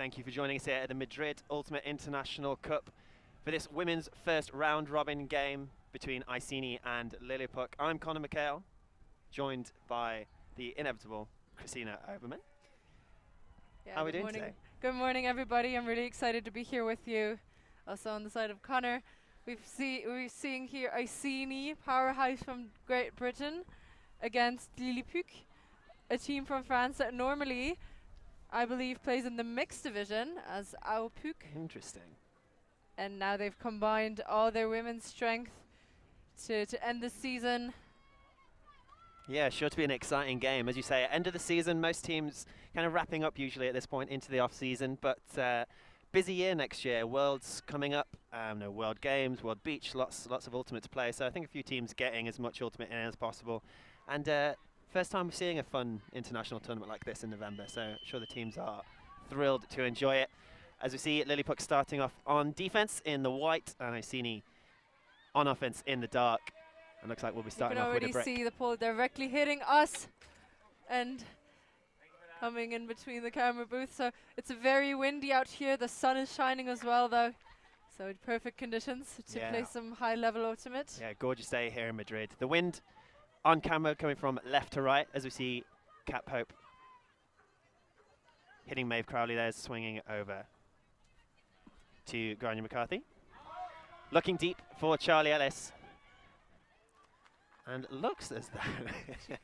thank you for joining us here at the Madrid Ultimate International Cup for this women's first round-robin game between ICENI and LILLIPUC. I'm Connor McHale, joined by the inevitable Christina Oberman. Yeah, how are we doing today? Good morning, everybody. I'm really excited to be here with you. Also on the side of Connor, we're seeing here ICENI, powerhouse from Great Britain, against LILLIPUC, a team from France that normally, I believe, plays in the mixed division as ICENI. Interesting. And now they've combined all their women's strength to end the season. Yeah, sure to be an exciting game. As you say, end of the season, most teams kind of wrapping up usually at this point into the off-season, but busy year next year. Worlds coming up, no World Games, World Beach, lots of Ultimate to play. So I think a few teams getting as much Ultimate in as possible. And first time we're seeing a fun international tournament like this in November, so I'm sure the teams are thrilled to enjoy it. As we see, LILLIPUC starting off on defense in the white, and ICENI on offense in the dark. And looks like we'll be starting off with a brick. You can already see the pole directly hitting us and coming in between the camera booth. So it's very windy out here. The sun is shining as well, though. So perfect conditions to play some high-level Ultimate. Yeah, gorgeous day here in Madrid. The wind on camera coming from left to right, as we see Cap Hope hitting Maeve Crowley there, swinging it over to Garnier McCarthy. Looking deep for Charlie Ellis. And looks as though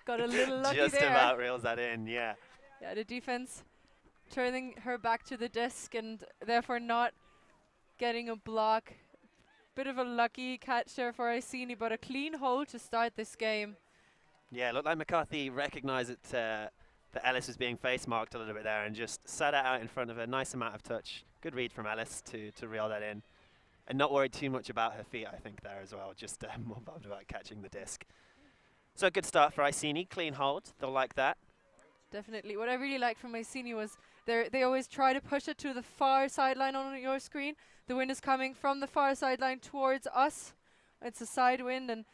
got a little lucky just there. about reels that in, yeah. Yeah, the defense turning her back to the disc and therefore not getting a block. Bit of a lucky catch there for ICENI, but a clean hole to start this game. Yeah, looked like McCarthy recognised that Ellis was being face marked a little bit there and just sat it out in front of a nice amount of touch. Good read from Ellis to reel that in. And not worried too much about her feet, I think, there as well. Just more bothered about catching the disc. So a good start for ICENI. Clean hold. They'll like that. Definitely. What I really liked from ICENI was they always try to push it to the far sideline on your screen. The wind is coming from the far sideline towards us. It's a side wind, and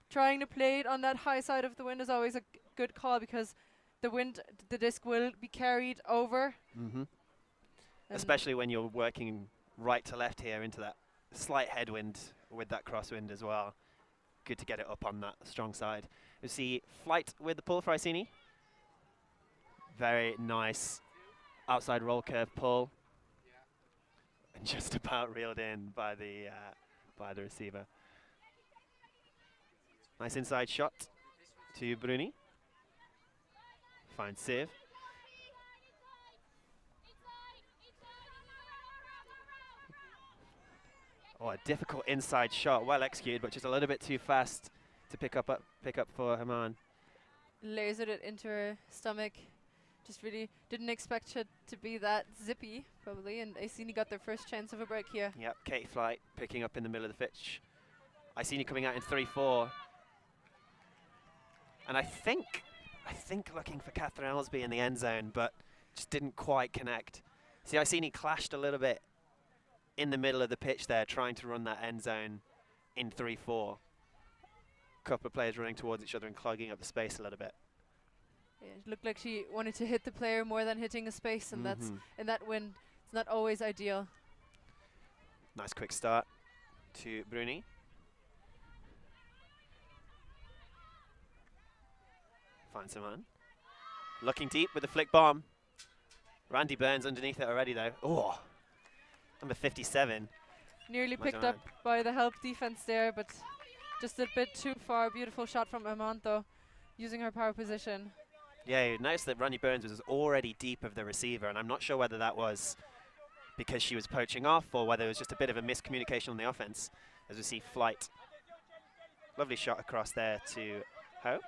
trying to play it on that high side of the wind is always a good call because the disc will be carried over. Mm-hmm. Especially when you're working right to left here into that slight headwind with that crosswind as well. Good to get it up on that strong side. You see flight with the pull for ICENI. Very nice outside roll curve pull. And just about reeled in by the receiver. Nice inside shot to Bruni. Fine sieve. Oh, a difficult inside shot, well executed, but just a little bit too fast to pick up for Haman. Lasered it into her stomach. Just really didn't expect it to be that zippy, probably, and ICENI got their first chance of a break here. Yep, Kate Flight picking up in the middle of the pitch. ICENI coming out in 3-4. And I think looking for Catherine Ellsby in the end zone, but just didn't quite connect. See, ICENI clashed a little bit in the middle of the pitch there, trying to run that end zone in 3-4. Couple of players running towards each other and clogging up the space a little bit. Yeah, it looked like she wanted to hit the player more than hitting a space, and that's in that wind, it's not always ideal. Nice quick start to Bruni. Finds someone. Looking deep with the flick bomb. Randy Burns underneath it already though. Oh, number 57. Nearly picked up by the help defense there, but just a bit too far. Beautiful shot from Amant though, using her power position. Yeah, you noticed that Randy Burns was already deep of the receiver, and I'm not sure whether that was because she was poaching off or whether it was just a bit of a miscommunication on the offense. As we see Flight. Lovely shot across there to Ho.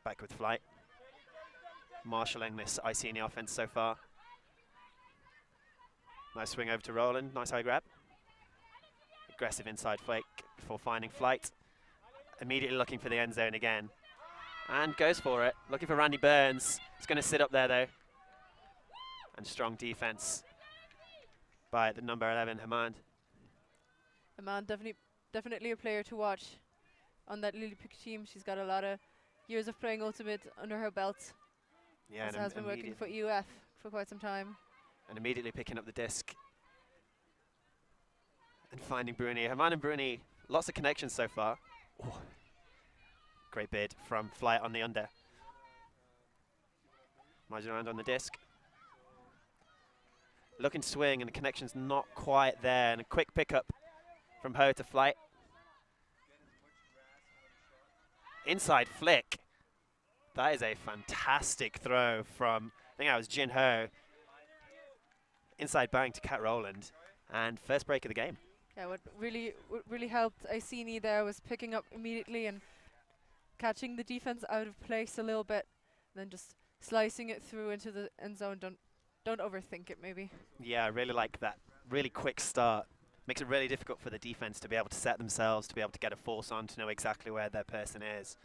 Back with Flight. Marshalling this ICENI offense so far. Nice swing over to Roland, nice high grab. Aggressive inside flake before finding Flight. Immediately looking for the end zone again. And goes for it, looking for Randy Burns. It's going to sit up there though. And strong defense by the number 11, Hamand. Hamand, definitely a player to watch on that LILLIPUC team. She's got a lot of years of playing Ultimate under her belt. Yeah, Also has been working for EUF for quite some time. And immediately picking up the disc and finding Bruni. Herman and Bruni, lots of connections so far. Ooh. Great bid from Flight on the under. Margin around on the disc. Looking to swing, and the connection's not quite there. And a quick pickup from Ho to Flight. Inside flick. That is a fantastic throw from, I think that was Jin Ho. Inside bang to Kat Rowland. And first break of the game. Yeah, what really helped ICENI there was picking up immediately and catching the defense out of place a little bit, and then just slicing it through into the end zone. Don't overthink it, maybe. Yeah, I really like that really quick start. Makes it really difficult for the defense to be able to set themselves, to be able to get a force on, to know exactly where their person is.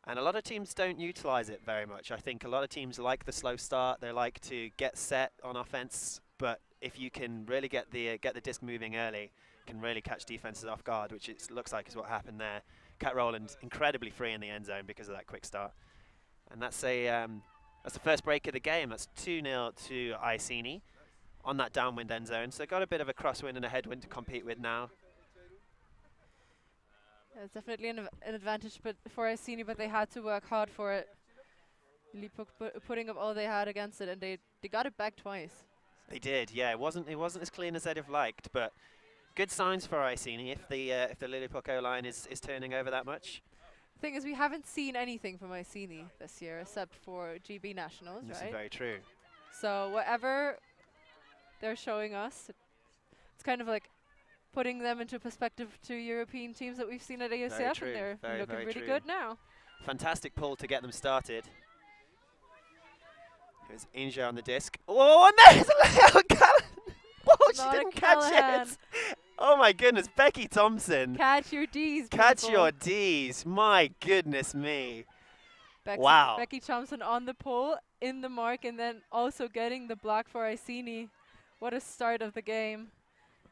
And a lot of teams don't utilize it very much. I think a lot of teams like the slow start. They like to get set on offense, but if you can really get the disc moving early, can really catch defenses off guard, which it looks like is what happened there. Kat Rowland incredibly free in the end zone because of that quick start. And that's the first break of the game. That's 2-0 to ICENI on that downwind end zone. So got a bit of a crosswind and a headwind to compete with now. Yeah, it's definitely an advantage for ICENI, but they had to work hard for it. LILLIPUC putting up all they had against it, and they got it back twice. They did, yeah. It wasn't as clean as they'd have liked, but good signs for ICENI if the LILLIPUC O-line is turning over that much. The thing is, we haven't seen anything from ICENI this year except for GB Nationals, This right? is very true. So whatever they're showing us, it's kind of like putting them into perspective to European teams that we've seen at ASF, and they're looking really good now. Fantastic pull to get them started. Here's Inja on the disc. Oh, and there's Leo Callahan. Oh, she didn't catch it. Oh my goodness, Becky Thompson. Catch your D's, Catch people. your D's. My goodness me. Becky, Wow. Becky Thompson on the pole, in the mark, and then also getting the block for ICENI. What a start of the game.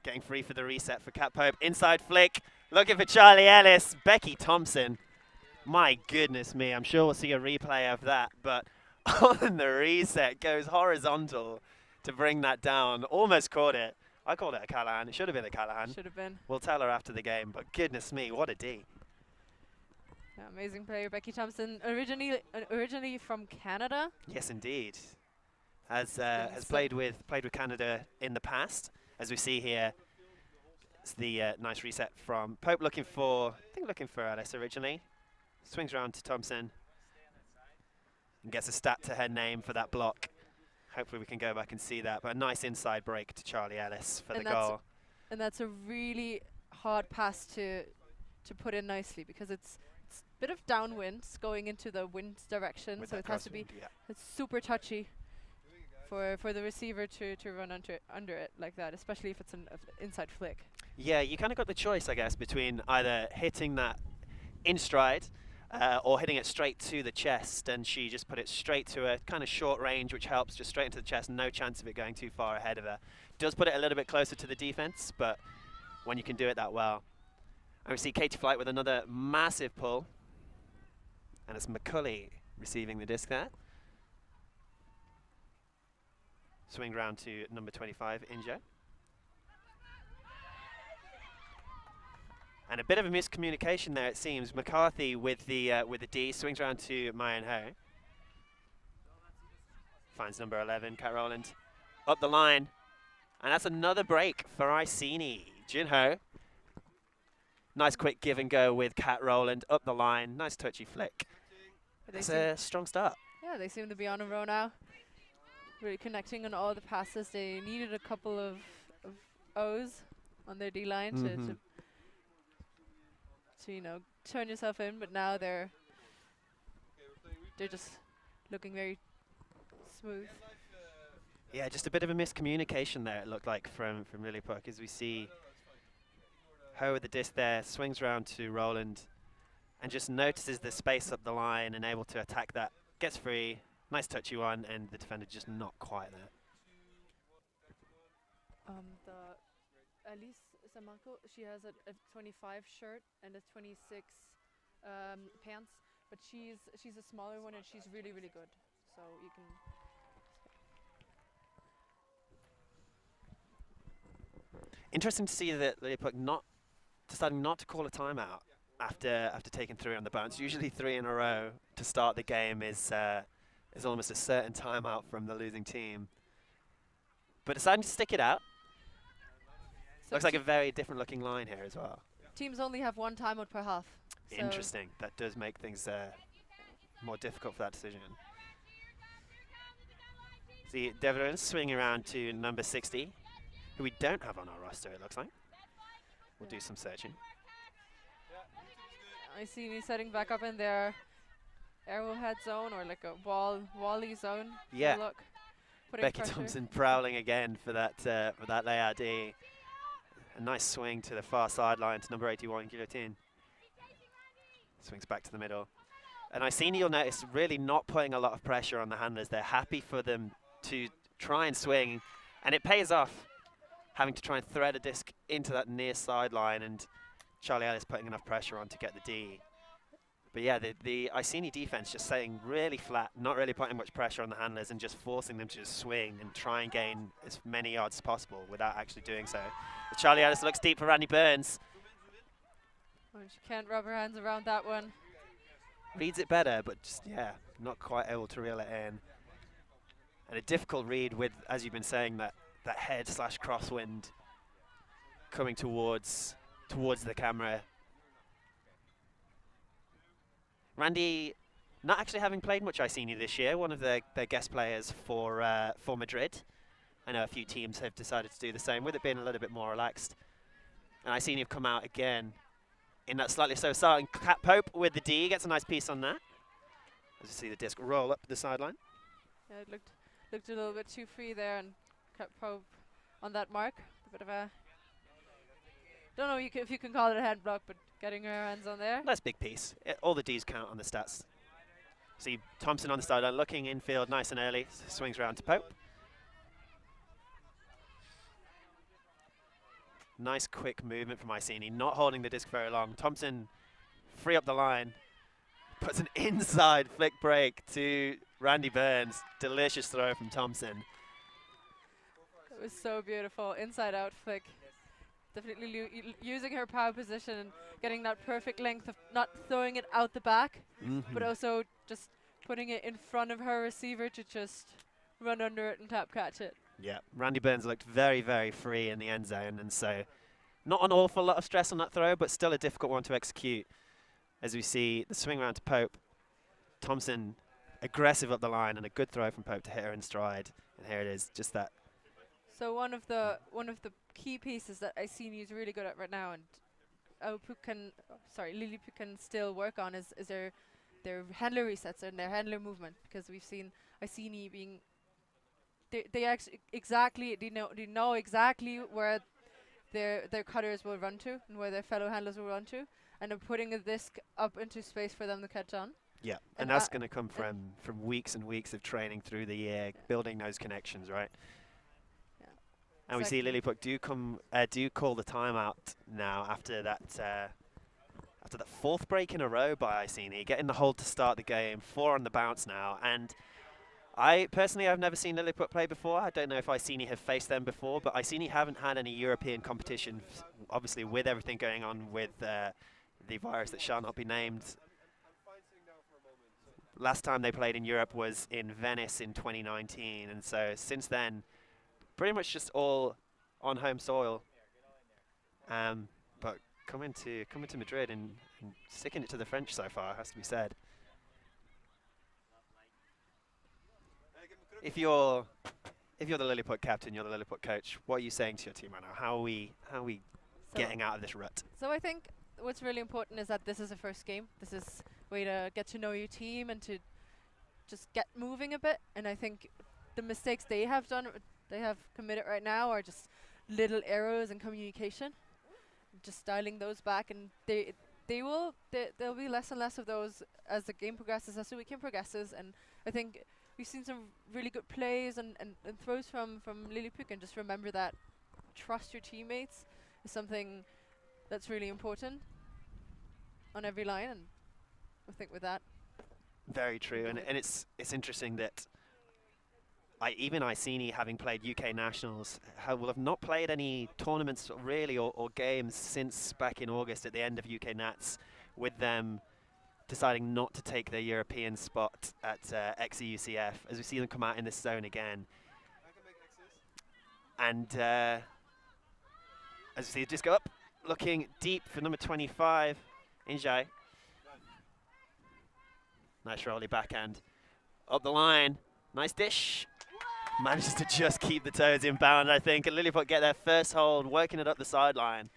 Getting free for the reset for Kat Pope. Inside flick. Looking for Charlie Ellis. Becky Thompson. My goodness me. I'm sure we'll see a replay of that, but on the reset goes horizontal to bring that down. Almost caught it. I called it a Callahan. It should have been a Callahan. Should have been. We'll tell her after the game, but goodness me, what a D. Yeah, amazing player, Becky Thompson. Originally from Canada. Yes, indeed. Has played with Canada in the past, as we see here. It's the nice reset from Pope, looking for Ellis originally. Swings around to Thompson and gets a stat to her name for that block. Hopefully we can go back and see that, but a nice inside break to Charlie Ellis for the goal. And that's a really hard pass to put in nicely, because it's a bit of downwind going into the wind direction, With so it has to be it's super touchy for the receiver to run under it like that, especially if it's an inside flick. Yeah, you kind of got the choice, I guess, between either hitting that in stride or hitting it straight to the chest, and she just put it straight to a kind of short range, which helps, just straight into the chest, no chance of it going too far ahead of her. Does put it a little bit closer to the defense, but when you can do it that well. And we see Katie Flight with another massive pull, and it's McCulley receiving the disc there. Swing round to number 25, Injo. And a bit of a miscommunication there, it seems. McCarthy with the D, swings around to Mayan Ho. Finds number 11, Kat Rowland, up the line. And that's another break for ICENI. Jin Ho. Nice quick give and go with Kat Rowland, up the line. Nice touchy flick. It's a strong start. Yeah, they seem to be on a roll now. Really connecting on all the passes. They needed a couple of O's on their D-line to you know, turn yourself in, but now they're just looking very smooth. Yeah, just a bit of a miscommunication there, it looked like, from LILLIPUC, as we see Ho with the disc there, swings round to Rowland and just notices the space up the line and able to attack that. Gets free, nice touchy one, and the defender just not quite there. Alice Samarco, she has a 25 shirt and a 26 pants, but she's a smaller one, and she's really, really good. so you can. Interesting to see that LILLIPUC deciding not to call a timeout after taking 3 on the bounce. Usually 3 in a row to start the game is almost a certain timeout from the losing team. But deciding to stick it out. So Looks like a very different looking line here as well. teams only have 1 timeout per half. So Interesting. That does make things more difficult for that decision. See, Devlin swinging around to number 60, who we don't have on our roster, it looks like. We'll do some searching. ICENI setting back up in their arrowhead zone or like a wally zone. Yeah. Look, Becky Thompson prowling again for that layout D. A nice swing to the far sideline to number 81, Guillotine. Swings back to the middle. And ICENI, you'll notice, really not putting a lot of pressure on the handlers. They're happy for them to try and swing, and it pays off, having to try and thread a disc into that near sideline, and Charlie Ellis putting enough pressure on to get the D. But yeah, the ICENI defense just staying really flat, not really putting much pressure on the handlers and just forcing them to just swing and try and gain as many yards as possible without actually doing so. But Charlie Ellis looks deep for Randy Burns. Oh, she can't wrap her hands around that one. Reads it better, but just, yeah, not quite able to reel it in. And a difficult read with, as you've been saying, that head / crosswind coming towards the camera. Randy, not actually having played much ICENI this year, one of their guest players for Madrid. I know a few teams have decided to do the same, with it being a little bit more relaxed. And ICENI have come out again in that slightly slow start. And Cat Pope with the D gets a nice piece on that. As you see the disc roll up the sideline. Yeah, it looked a little bit too free there, and Cat Pope on that mark. A bit of a, don't know if you can call it a hand block, but getting her hands on there. That's a big piece. All the Ds count on the stats. See Thompson on the sideline, looking infield nice and early. Swings around to Pope. Nice quick movement from ICENI, not holding the disc very long. Thompson free up the line. Puts an inside flick break to Randy Burns. Delicious throw from Thompson. It was so beautiful. Inside out flick. Definitely using her power position and getting that perfect length of not throwing it out the back, but also just putting it in front of her receiver to just run under it and tap catch it. Yeah, Randy Burns looked very, very free in the end zone, and so not an awful lot of stress on that throw, but still a difficult one to execute. As we see the swing round to Pope, Thompson aggressive up the line, and a good throw from Pope to hit her in stride. And here it is, just that. So one of the key pieces that ICENI is really good at right now, and LILLIPUC can still work on is their handler resets and their handler movement, because we've seen ICENI being they know exactly where their cutters will run to and where their fellow handlers will run to, and they're putting a disc up into space for them to catch on. Yeah, and that's going to come from weeks and weeks of training through the year, building those connections, right? Yeah. And we see LILLIPUC do call the timeout now after that fourth break in a row by ICENI, getting the hold to start the game, 4 on the bounce now. And I personally, I've never seen LILLIPUC play before. I don't know if ICENI have faced them before, but ICENI haven't had any European competition, obviously with everything going on with the virus that shall not be named. Last time they played in Europe was in Venice in 2019, and so since then, pretty much just all on home soil. But coming to Madrid and sticking it to the French so far, has to be said. If you're the LILLIPUC captain, you're the LILLIPUC coach, what are you saying to your team right now? How are we getting out of this rut? So I think what's really important is that this is a first game. This is a way to get to know your team and to just get moving a bit. And I think the mistakes they have committed right now are just little errors in communication. Just dialing those back, and there'll be less and less of those as the game progresses, as the weekend progresses. And I think we've seen some really good plays and throws from LILLIPUC, and just remember that trust your teammates is something that's really important on every line. And I think with that, Very true, and it's interesting that even ICENI, having played UK Nationals, will have not played any tournaments really or games since back in August at the end of UK Nats, with them deciding not to take their European spot at XEUCF, as we see them come out in this zone again. And as you see, just go up, looking deep for number 25, Injai. Nice rolly backhand. Up the line, nice dish. Manages to just keep the toes inbound, I think, and LILLIPUC get their first hold, working it up the sideline.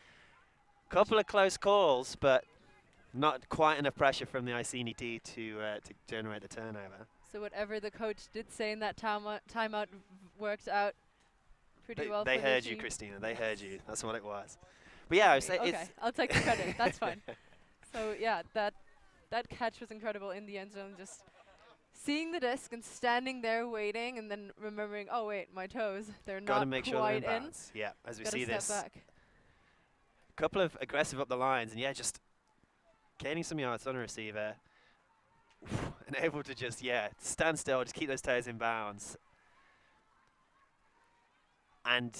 Couple of close calls, but not quite enough pressure from the ICENI D to generate the turnover. So whatever the coach did say in that timeout worked out pretty well. They heard you, Christina. They heard you. That's what it was. But yeah, I would say okay, I'll take the credit. That's fine. So yeah, that catch was incredible in the end zone. Just seeing the disc and standing there waiting, and then remembering, oh wait, my toes, they're Gotta not make quite sure they're in. bounds. Yeah, as we Gotta see step this. back. Couple of aggressive up the lines, and yeah, just gaining some yards on a receiver. And able to just, stand still, just keep those toes in bounds. And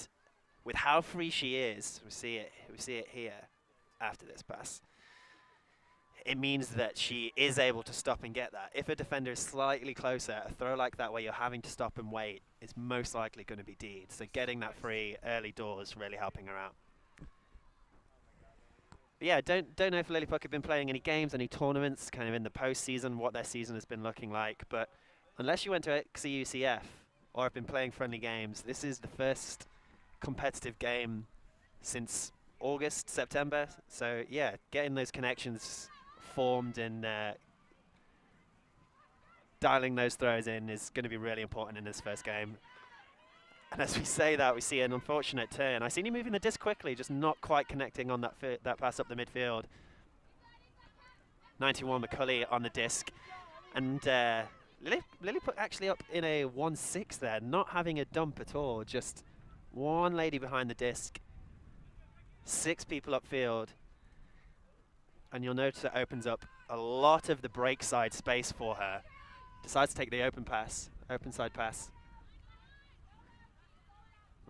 with how free she is, we see it here after this pass. It means that she is able to stop and get that. If a defender is slightly closer, a throw like that where you're having to stop and wait is most likely going to be D'd. So getting that free early doors really helping her out. But yeah, don't know if LILLIPUC have been playing any games, any tournaments, kind of in the postseason, what their season has been looking like. But unless you went to XEUCF or have been playing friendly games, this is the first competitive game since August, September. So yeah, getting those connections formed and dialing those throws in is going to be really important in this first game. And as we say that, we see an unfortunate turn. I seen him moving the disc quickly, just not quite connecting on that pass up the midfield. 91 McCulley on the disc. And LILLIPUC actually up in a 1-6 there, not having a dump at all, just one lady behind the disc, 6 people upfield. And you'll notice it opens up a lot of the break side space for her. Decides to take the open side pass.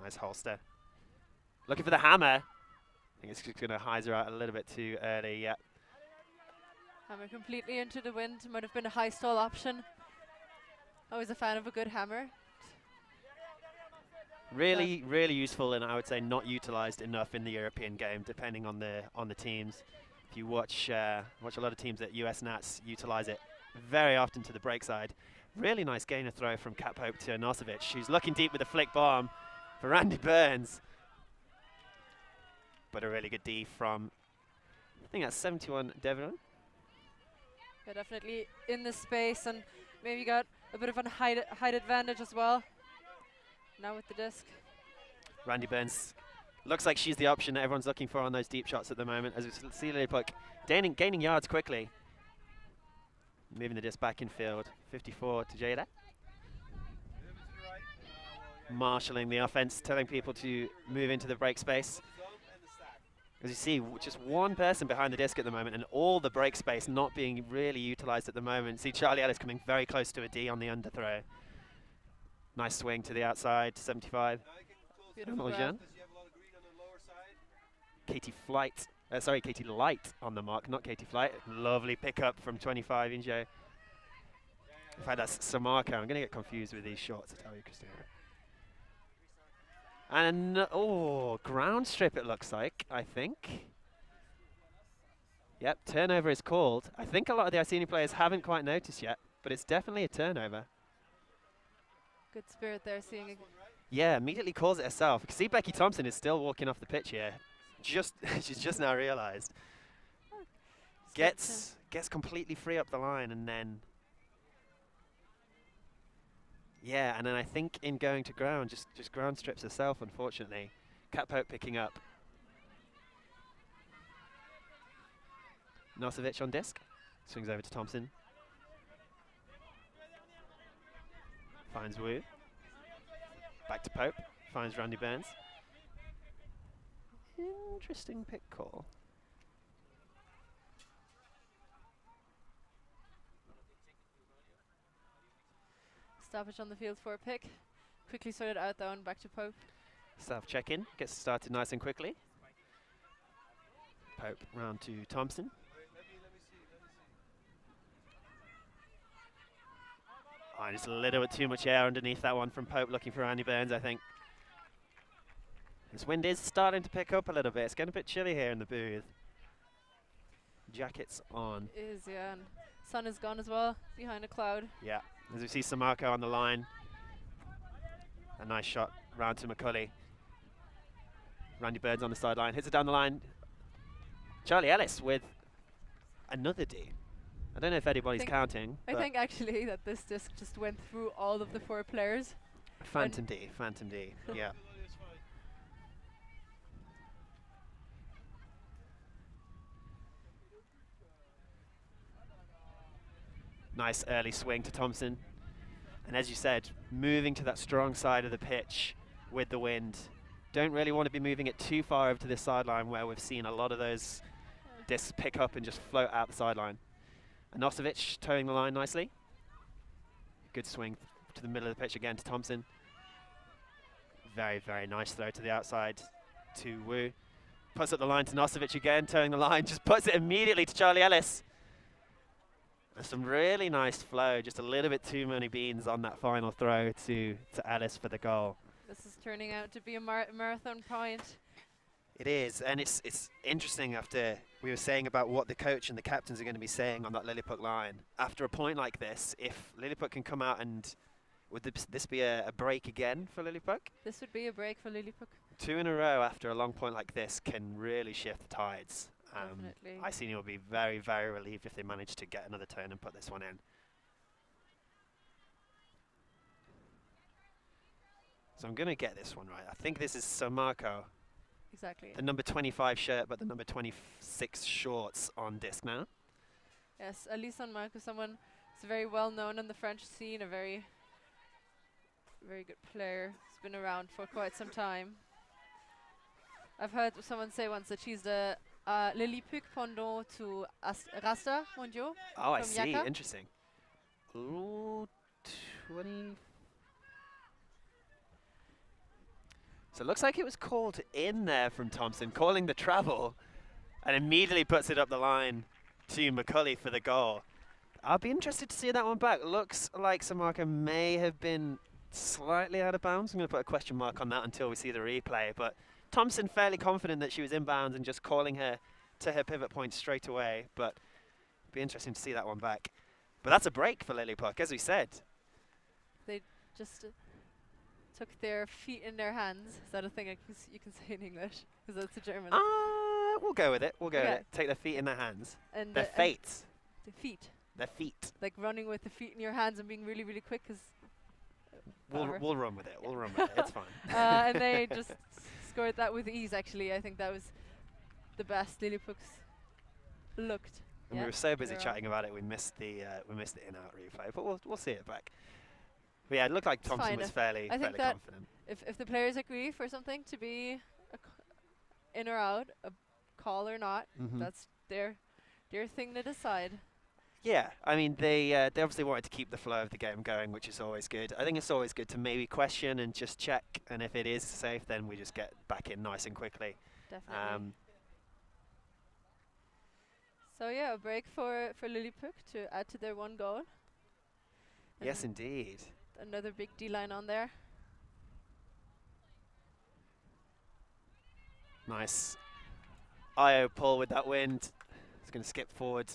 Nice holster. Looking for the hammer. I think it's just going to hyzer out a little bit too early, yeah. Hammer completely into the wind. Might have been a high stall option. Always a fan of a good hammer. Really, really useful, and I would say not utilised enough in the European game, depending on the teams. If you watch a lot of teams at US Nats, utilise it very often to the break side. Really nice gainer throw from Kat Pope to Nosovic, who's looking deep with a flick bomb for Randy Burns. But a really good D from, I think that's 71 Devon. Yeah, definitely in the space, and maybe got a bit of a height advantage as well. Now with the disc. Randy Burns looks like she's the option that everyone's looking for on those deep shots at the moment, as we see LILLIPUC gaining yards quickly. Moving the disc back in field. 54 to Jada. Marshalling the offense, telling people to move into the break space. As you see, just one person behind the disc at the moment, and all the break space not being really utilized at the moment. See Charlie Ellis coming very close to a D on the underthrow. Nice swing to the outside, 75. Beautiful grab. Katie Light on the mark, not Katie Flight. Lovely pickup from 25 Injo. In fact, that's Samarco. I'm going to get confused with these shots, I tell you, Christina. And, ground strip it looks like, I think. Yep, turnover is called. I think a lot of the ICENI players haven't quite noticed yet, but it's definitely a turnover. Good spirit there, seeing. Yeah, immediately calls it herself. You can see Becky Thompson is still walking off the pitch here. She's just now realised. Gets completely free up the line, and then and then I think in going to ground, just ground strips herself, unfortunately. Kat Pope picking up. Nosovic on disc. Swings over to Thompson. Finds Wu. Back to Pope. Finds Randy Burns. Interesting pick call. Stoppage on the field for a pick. Quickly sorted out though and back to Pope. Self check-in gets started nice and quickly. Pope round to Thompson. Oh, just a little bit too much air underneath that one from Pope, looking for Andy Burns, I think. This wind is starting to pick up a little bit. It's getting a bit chilly here in the booth. Jackets on. It is, yeah, and sun is gone as well, behind a cloud. Yeah, as we see Samarco on the line. A nice shot round to McCulley. Randy Burns on the sideline, hits it down the line. Charlie Ellis with another D. I don't know if anybody's counting. I think actually that this disc just went through all of the 4 players. Phantom D, yeah. Nice early swing to Thompson. And as you said, moving to that strong side of the pitch with the wind. Don't really want to be moving it too far over to this sideline where we've seen a lot of those discs pick up and just float out the sideline. Anosevic towing the line nicely. Good swing to the middle of the pitch again to Thompson. Very, very nice throw to the outside to Wu. Puts up the line to Nosevic again, towing the line, just puts it immediately to Charlie Ellis. And some really nice flow, just a little bit too many beans on that final throw to Ellis for the goal. This is turning out to be a marathon point. It is, and it's interesting after we were saying about what the coach and the captains are going to be saying on that LILLIPUC line. After a point like this, if LILLIPUC can come out and would this be a break again for LILLIPUC? This would be a break for LILLIPUC. 2 in a row after a long point like this can really shift the tides. Definitely. ICENI will be very, very relieved if they manage to get another turn and put this one in. So I'm going to get this one right. I think this is Samarco. Exactly. The number 25 shirt, but the number 26 shorts on disc now. Yes, Alisson Marco, someone who's very well known in the French scene, a very, very good player. He's been around for quite some time. I've heard someone say once that she's the LILLIPUC pendant to Rasta Mondiaux. Oh, I see. Yaka. Interesting. Ooh, 20. So it looks like it was called in there from Thompson, calling the travel, and immediately puts it up the line to McCulley for the goal. I'll be interested to see that one back. Looks like Samarco may have been slightly out of bounds. I'm going to put a question mark on that until we see the replay. But Thompson fairly confident that she was inbounds and just calling her to her pivot point straight away. But it'll be interesting to see that one back. But that's a break for LILLIPUC, as we said. They just took their feet in their hands. Is that a thing you can say in English? Because that's a German. We'll go with it. We'll go with it. Take their feet in their hands. And their feet. The feet. Their feet. Like running with the feet in your hands and being really, really quick. Cause we'll run with it. We'll run with it. It's fine. And they just scored that with ease, actually. I think that was the best LILLIPUC's looked. And we were so busy chatting about it, we missed the in-out replay. But we'll see it back. But yeah, it looked like Thompson was fairly confident. If the players agree for something to be in or out, a call or not, that's their thing to decide. Yeah, I mean they obviously wanted to keep the flow of the game going, which is always good. I think it's always good to maybe question and just check, and if it is safe, then we just get back in nice and quickly. Definitely. So yeah, a break for LILLIPUC to add to their 1 goal. Yes, indeed. Another big D-line on there. Nice IO pull with that wind. It's going to skip forward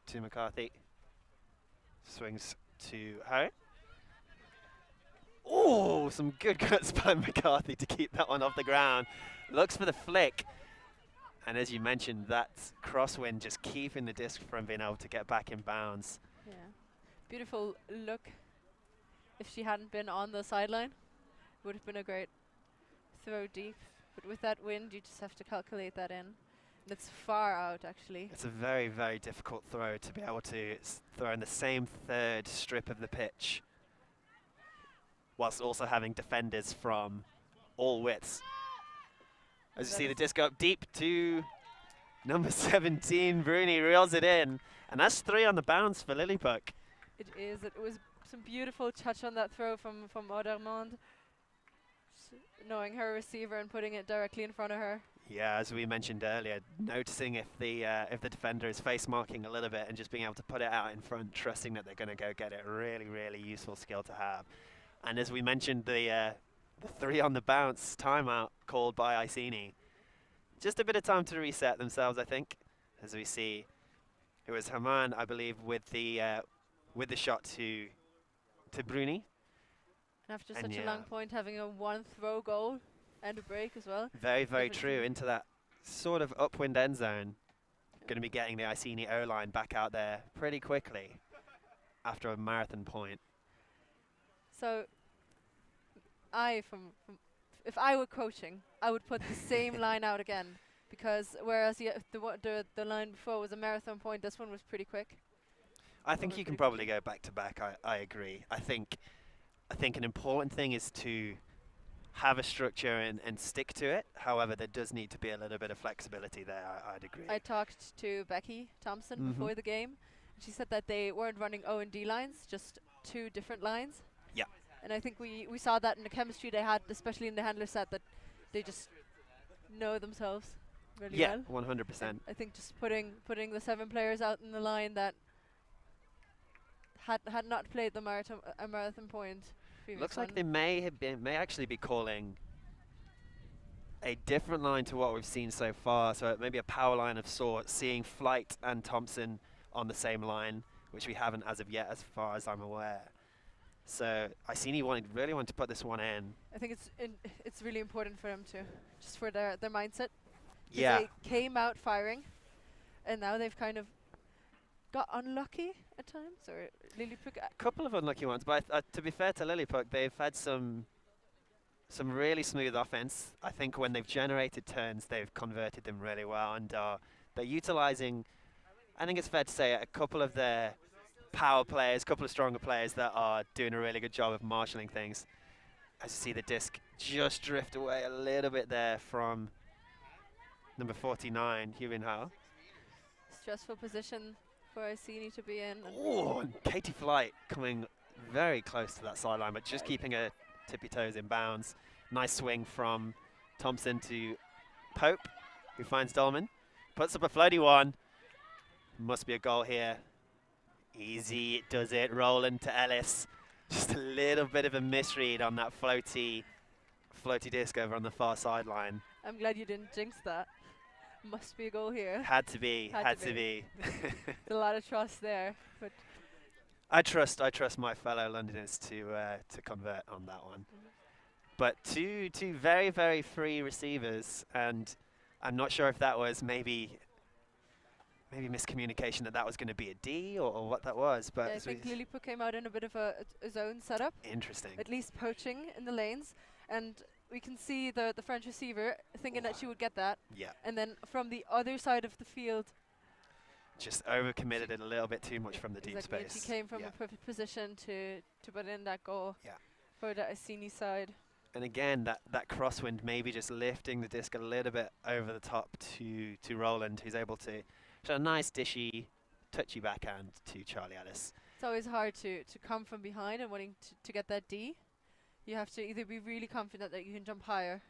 to McCarthy. Swings to Harry. Oh, some good guts by McCarthy to keep that one off the ground. Looks for the flick. And as you mentioned, that crosswind just keeping the disc from being able to get back in bounds. Yeah, beautiful look. If she hadn't been on the sideline, it would have been a great throw deep. But with that wind, you just have to calculate that in. And it's far out, actually. It's a very, very difficult throw to be able to throw in the same third strip of the pitch, whilst also having defenders from all widths. As you see the disc go up deep to number 17, Bruni reels it in. And that's 3 on the bounce for LILLIPUC. It is. It was Thompson, beautiful touch on that throw from Odermond. Knowing her receiver and putting it directly in front of her. Yeah, as we mentioned earlier, noticing if the defender is face marking a little bit and just being able to put it out in front, trusting that they're going to go get it. Really, really useful skill to have. And as we mentioned, the 3 on the bounce timeout called by ICENI. Just a bit of time to reset themselves, I think, as we see. It was Haman, I believe, with the shot to Bruni. And after such a long point, having a 1-throw goal and a break as well. Very, very true. Into that sort of upwind end zone. Going to be getting the ICENI O-line back out there pretty quickly after a marathon point. So, if I were coaching, I would put the same line out again, because whereas the line before was a marathon point, this one was pretty quick. I think you can probably go back to back. I agree. I think an important thing is to have a structure and stick to it. However, there does need to be a little bit of flexibility there. I'd agree. I talked to Becky Thompson before the game. She said that they weren't running O&D lines, just 2 different lines. Yeah. And I think we saw that in the chemistry they had, especially in the handler set, that they just know themselves really well. Yeah, 100%. I think just putting the 7 players out in the line that had not played the marathon point. Looks like they may actually be calling a different line to what we've seen so far. So maybe a power line of sorts, seeing Flight and Thompson on the same line, which we haven't as of yet, as far as I'm aware. So ICENI really wanted to put this one in. I think it's really important for them to, just for their mindset. Yeah. They came out firing, and now they've kind of got unlucky at times, or LILLIPUC. A couple of unlucky ones, but to be fair to LILLIPUC, they've had some really smooth offense. I think when they've generated turns, they've converted them really well, and they're utilizing, I think it's fair to say, a couple of their power players, a couple of stronger players that are doing a really good job of marshalling things. As you see the disc just drift away a little bit there from number 49, Hubinhau. Stressful position for ICENI to be in. Oh, and Katie Flight coming very close to that sideline, but just keeping her tippy toes in bounds. Nice swing from Thompson to Pope, who finds Dolman. Puts up a floaty one. Must be a goal here. Easy, it does it. Roland to Ellis. Just a little bit of a misread on that floaty disc over on the far sideline. I'm glad you didn't jinx that. Must be a goal here. Had to be. Had to be. There's a lot of trust there, but I trust my fellow Londoners to convert on that one. But two very, very free receivers, and I'm not sure if that was maybe miscommunication that was going to be a D or what that was. But yeah, I think LILLIPUC came out in a bit of a zone setup. Interesting. At least poaching in the lanes, and we can see the French receiver thinking that she would get that. Yeah. And then from the other side of the field, just overcommitted it a little bit too much from the deep space. She came from a perfect position to put in that goal for the ICENI side. And again, that crosswind maybe just lifting the disc a little bit over the top to Roland, who's able to show a nice dishy, touchy backhand to Charlie Ellis. It's always hard to come from behind and wanting to get that D. You have to either be really confident that you can jump higher,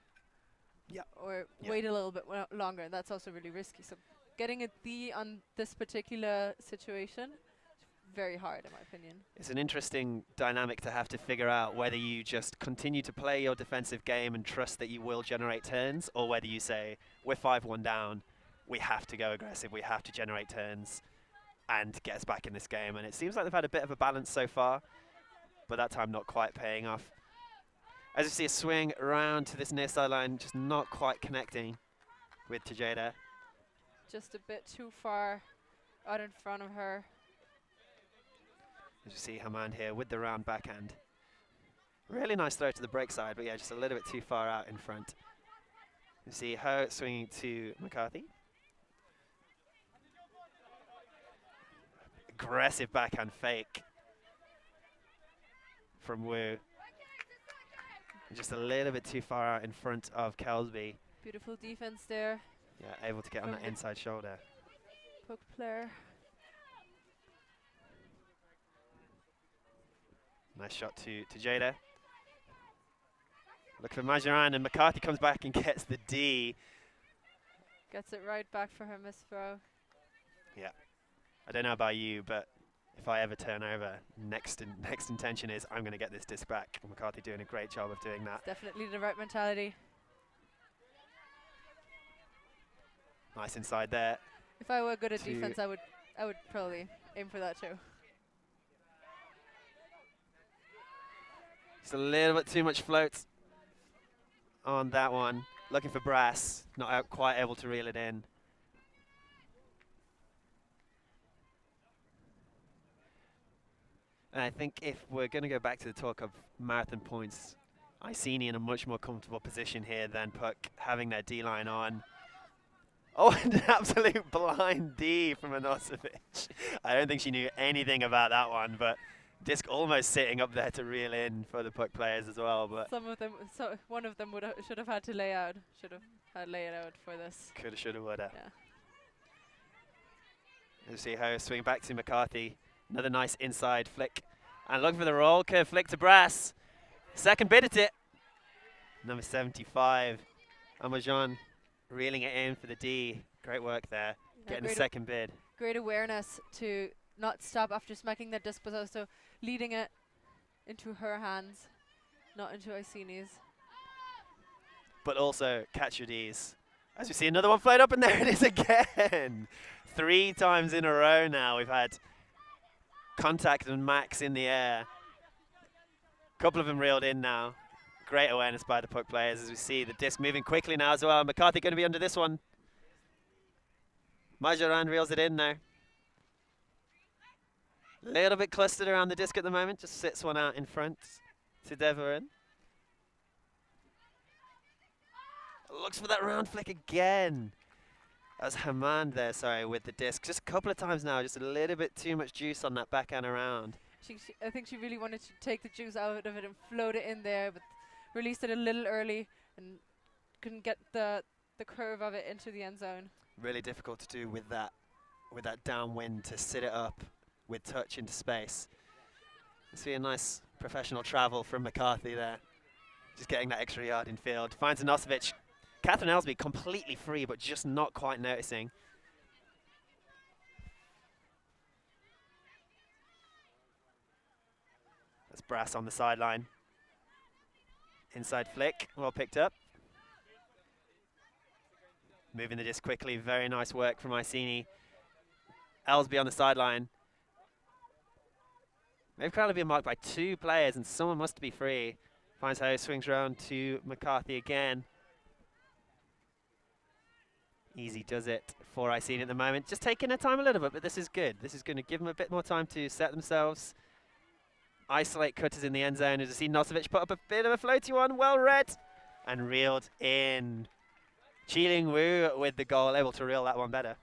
or wait a little bit longer, and that's also really risky. So getting a D on this particular situation, very hard in my opinion. It's an interesting dynamic to have to figure out whether you just continue to play your defensive game and trust that you will generate turns, or whether you say, we're 5-1 down, we have to go aggressive, we have to generate turns and get us back in this game. And it seems like they've had a bit of a balance so far, but that time not quite paying off. As you see a swing around to this near sideline, just not quite connecting with Tejeda. Just a bit too far out in front of her. As you see Hammond here with the round backhand. Really nice throw to the break side, but yeah, just a little bit too far out in front. You see her swinging to McCarthy. Aggressive backhand fake from Wu. Just a little bit too far out in front of Kelsby. Beautiful defense there. Yeah, able to get on that inside shoulder. Puck player. Nice shot to Jada. Look for Majoran, and McCarthy comes back and gets the D. Gets it right back for her miss throw. Yeah. I don't know about you, but if I ever turn over, next intention is I'm going to get this disc back. And McCarthy doing a great job of doing that. It's definitely the right mentality. Nice inside there. If I were good at defense, I would probably aim for that too. Just a little bit too much float on that one. Looking for brass, not quite able to reel it in. And I think if we're going to go back to the talk of marathon points, ICENI in a much more comfortable position here than Puck having their D-line on. Oh, and an absolute blind D from Inosevic. I don't think she knew anything about that one, but disc almost sitting up there to reel in for the Puck players as well. But some of them, one of them should have had to lay out. Should have had lay it out for this. Coulda, shoulda, woulda. Yeah. You see her swing back to McCarthy. Another nice inside flick. And looking for the roll curve flick to brass. Second bid at it. Number 75. Amajan reeling it in for the D. Great work there. Yeah, getting the second bid. Great awareness to not stop after smacking that disc, but also leading it into her hands, not into ICENI's. But also catch your Ds. As we see another one float up, and there it is again. 3 times in a row now we've had contact and max in the air. A couple of them reeled in now. Great awareness by the Puck players as we see the disc moving quickly now as well. McCarthy going to be under this one. Majoran reels it in now. Little bit clustered around the disc at the moment. Just sits one out in front to Deverin. Looks for that round flick again. That was Hammond there, sorry, with the disc. Just a couple of times now, just a little bit too much juice on that backhand around. I think she really wanted to take the juice out of it and float it in there, but released it a little early and couldn't get the curve of it into the end zone. Really difficult to do with that downwind to sit it up with touch into space. You see a nice professional travel from McCarthy there. Just getting that extra yard in field. Finds Inosevic. Catherine Ellsby completely free, but just not quite noticing. That's brass on the sideline. Inside flick, well picked up. Moving the disc quickly, very nice work from ICENI. Ellsby on the sideline. Maybe Crowley being marked by 2 players, and someone must be free. Finds how swings around to McCarthy again. Easy does it for ICENI at the moment. Just taking their time a little bit, but this is good. This is going to give them a bit more time to set themselves. Isolate cutters in the end zone. As you see Inosevic put up a bit of a floaty one, well read, and reeled in. Chi-Ling Wu with the goal, able to reel that one better.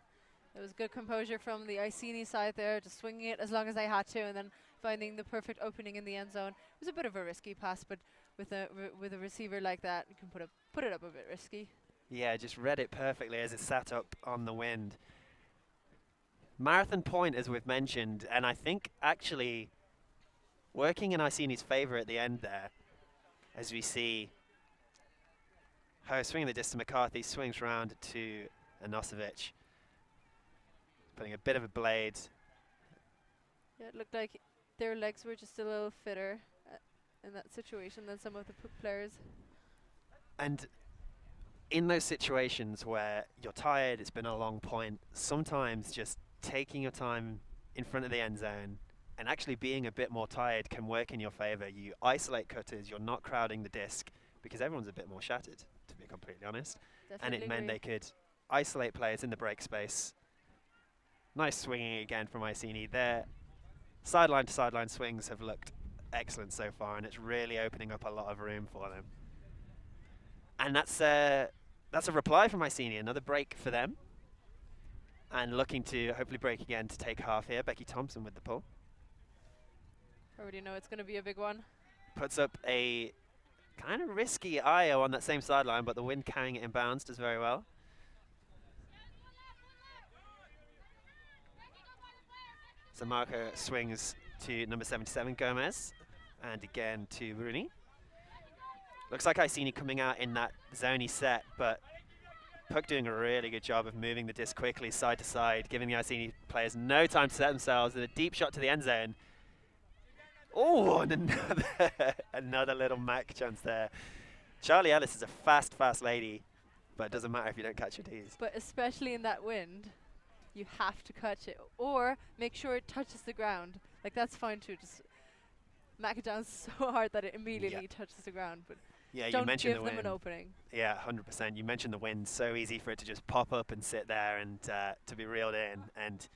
It was good composure from the ICENI side there, just swinging it as long as they had to, and then finding the perfect opening in the end zone. It was a bit of a risky pass, but with a receiver like that, you can put it up a bit risky. Yeah, just read it perfectly as it sat up on the wind. Marathon point, as we've mentioned, and I think actually working in ICENI's favour at the end there, as we see her swinging the disc to McCarthy, swings round to Inosevic, putting a bit of a blade. Yeah, it looked like their legs were just a little fitter in that situation than some of the players. And in those situations where you're tired, it's been a long point, sometimes just taking your time in front of the end zone and actually being a bit more tired can work in your favour. You isolate cutters, you're not crowding the disc because everyone's a bit more shattered, to be completely honest. Definitely and it meant they could isolate players in the break space. Nice swinging again from ICENI there. Sideline to sideline swings have looked excellent so far, and it's really opening up a lot of room for them. And that's a reply from ICENI, another break for them. And looking to hopefully break again to take half here. Becky Thompson with the pull. Already know it's going to be a big one. Puts up a kind of risky IO on that same sideline, but the wind carrying it in bounds does very well. So Marco swings to number 77, Gomez. And again to Rooney. Looks like ICENI coming out in that zoney set, but Puck doing a really good job of moving the disc quickly side to side, giving the ICENI players no time to set themselves, and a deep shot to the end zone. Oh, and another little Mac chance there. Charlie Ellis is a fast lady, but it doesn't matter if you don't catch your Ds. But especially in that wind, you have to catch it, or make sure it touches the ground. Like, that's fine too. Just mack it down so hard that it immediately touches the ground. But yeah, don't you mentioned give the them wind. an opening. Yeah, 100%. You mentioned the wind. So easy for it to just pop up and sit there and to be reeled in. And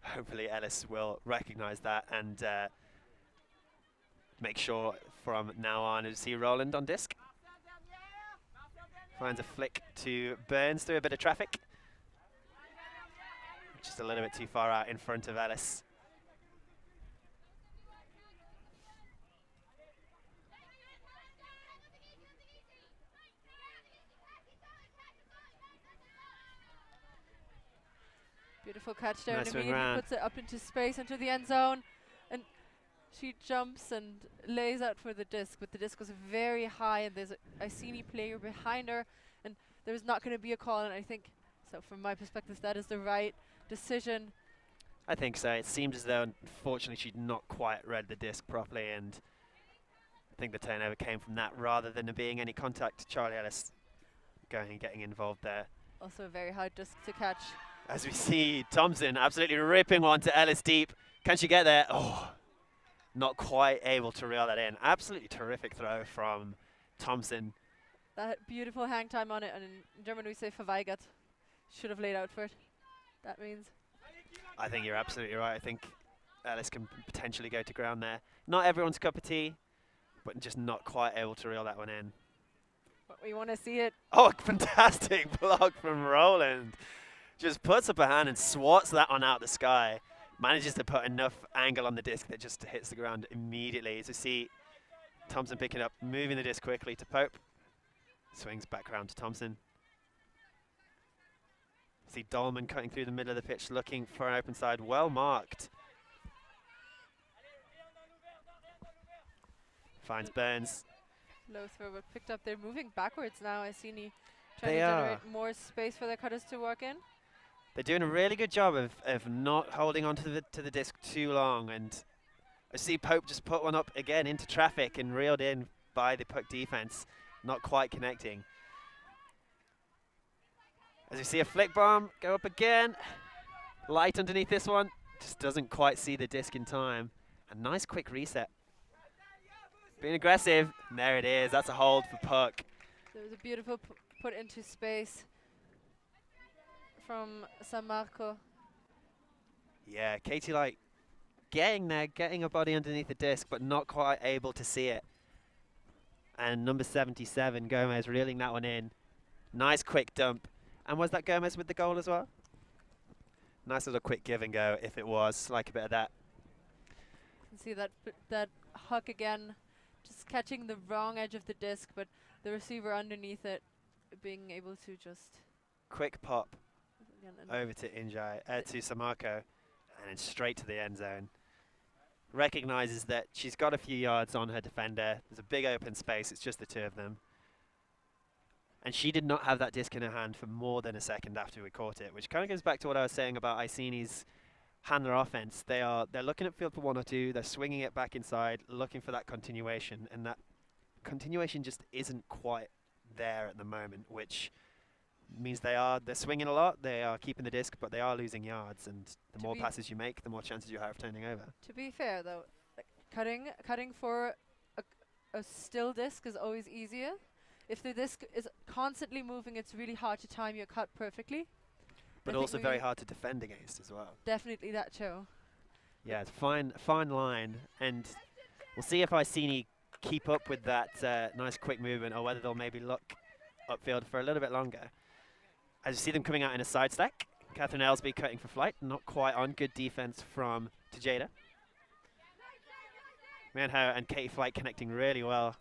hopefully Ellis will recognise that and make sure from now on to see Roland on disc. Finds a flick to Burns through a bit of traffic. Just a little bit too far out in front of Ellis. Beautiful catch there, Nice and swing immediately round. puts it up into space, into the end zone. And she jumps and lays out for the disc, but the disc was very high, and there's a ICENI player behind her, and there's not going to be a call, and I think, so from my perspective, that is the right decision. I think so. It seemed as though, unfortunately, she'd not quite read the disc properly, and I think the turnover came from that rather than there being any contact. Charlie Ellis going and getting involved there. Also a very hard disc to catch. As we see Thompson absolutely ripping one to Ellis deep. Can she get there? Oh, not quite able to reel that in. Absolutely terrific throw from Thompson. That beautiful hang time on it, and in German we say verweigert. Should have laid out for it. That means. I think you're absolutely right. I think Ellis can potentially go to ground there. Not everyone's cup of tea, but just not quite able to reel that one in. But we want to see it. Oh, fantastic block from Roland. Just puts up a hand and swats that one out the sky. Manages to put enough angle on the disc that just hits the ground immediately. So see Thompson picking up, moving the disc quickly to Pope. Swings back around to Thompson. See Dolman cutting through the middle of the pitch, looking for an open side. Well marked. Finds Burns. Low throw, but picked up. They're moving backwards now. ICENI trying They to are. generate more space for their cutters to work in. They're doing a really good job of not holding onto the disc too long, and I see Pope just put one up again into traffic and reeled in by the Puck defense, not quite connecting. As you see a flick bomb go up again, light underneath this one, just doesn't quite see the disc in time. A nice quick reset. Being aggressive, and there it is. That's a hold for Puck. There was a beautiful put into space from San Marco. Yeah, Katie like getting there, getting her body underneath the disc, but not quite able to see it. And number 77, Gomez, reeling that one in. Nice quick dump. And was that Gomez with the goal as well? Nice little quick give and go, if it was. Like a bit of that. You can see that huck again, just catching the wrong edge of the disc, but the receiver underneath it being able to just Quick pop again, over to to Samarco, and then straight to the end zone. Recognizes that she's got a few yards on her defender. There's a big open space. It's just the two of them. And she did not have that disc in her hand for more than a second after we caught it, which kind of goes back to what I was saying about ICENI's handler offense. They're looking at field for 1 or 2. They're swinging it back inside, looking for that continuation, and that continuation just isn't quite there at the moment, which means they're swinging a lot. They are keeping the disc, but they are losing yards. And the more passes you make, the more chances you have of turning over. To be fair, though, like cutting for a still disc is always easier. If the disc is constantly moving, it's really hard to time your cut perfectly. But also very hard to defend against as well. Definitely that too. Yeah, it's a fine line. And we'll see if ICENI keep up with that nice quick movement, or whether they'll maybe look upfield for a little bit longer. As you see them coming out in a side stack, Catherine Ellsby cutting for flight, not quite on. Good defense from Tejada. Manho and Katie Flight connecting really well.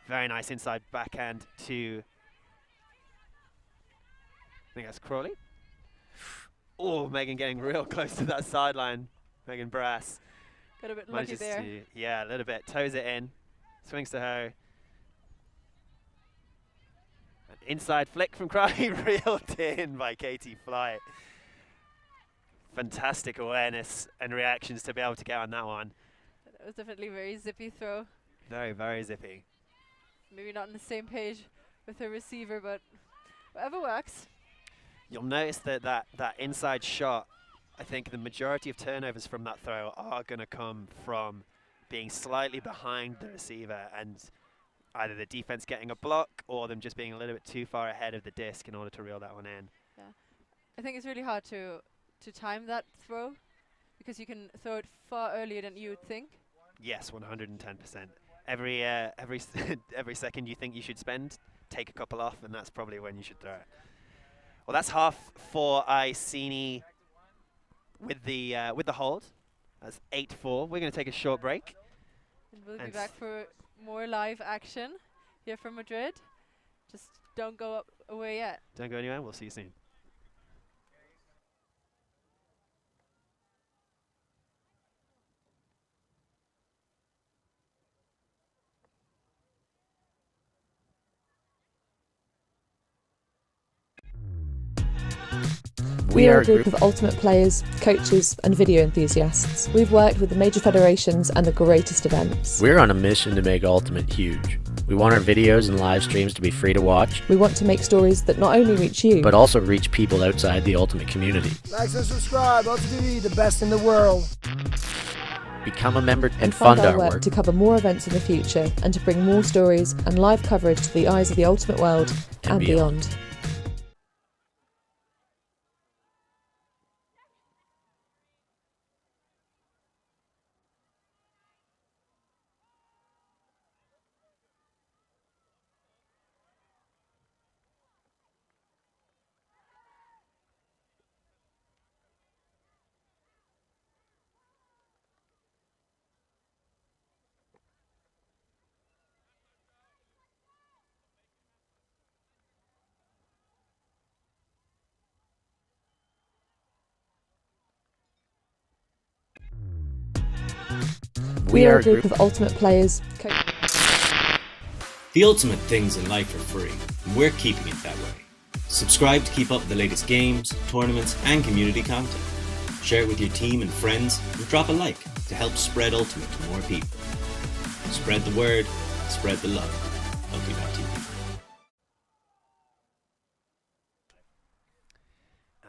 Very nice inside backhand to, I think that's Crawley. Oh, Megan getting real close to that sideline. Megan Brass Got a bit lucky Manages there. to, yeah, a little bit. Toes it in. Swings to hoe. An inside flick from Cry, reeled in by Katie Fly. Fantastic awareness and reactions to be able to get on that one. That was definitely a very zippy throw. Very, very zippy. Maybe not on the same page with her receiver, but whatever works. You'll notice that that inside shot, I think the majority of turnovers from that throw are going to come from being slightly behind the receiver and either the defense getting a block or them just being a little bit too far ahead of the disc in order to reel that one in. Yeah, I think it's really hard to time that throw because you can throw it far earlier than you would think. Yes, 110%. Every every second you think you should spend, take a couple off, and that's probably when you should throw it. Well, that's half for ICENI with the hold. That's 8-4. We're going to take a short break. And we'll be back for more live action here from Madrid. Just don't go away yet. Don't go anywhere. We'll see you soon. We are a group of ultimate players, coaches and video enthusiasts. We've worked with the major federations and the greatest events. We're on a mission to make Ultimate huge. We want our videos and live streams to be free to watch. We want to make stories that not only reach you, but also reach people outside the Ultimate community. Like and subscribe, Ultimate TV, the best in the world. Become a member and fund fund our work to cover more events in the future and to bring more stories and live coverage to the eyes of the Ultimate world and beyond. We are a group of ultimate players. The ultimate things in life are free, and we're keeping it that way. Subscribe to keep up with the latest games, tournaments, and community content. Share it with your team and friends, and drop a like to help spread Ultimate to more people. Spread the word, spread the love. Ultimate.tv.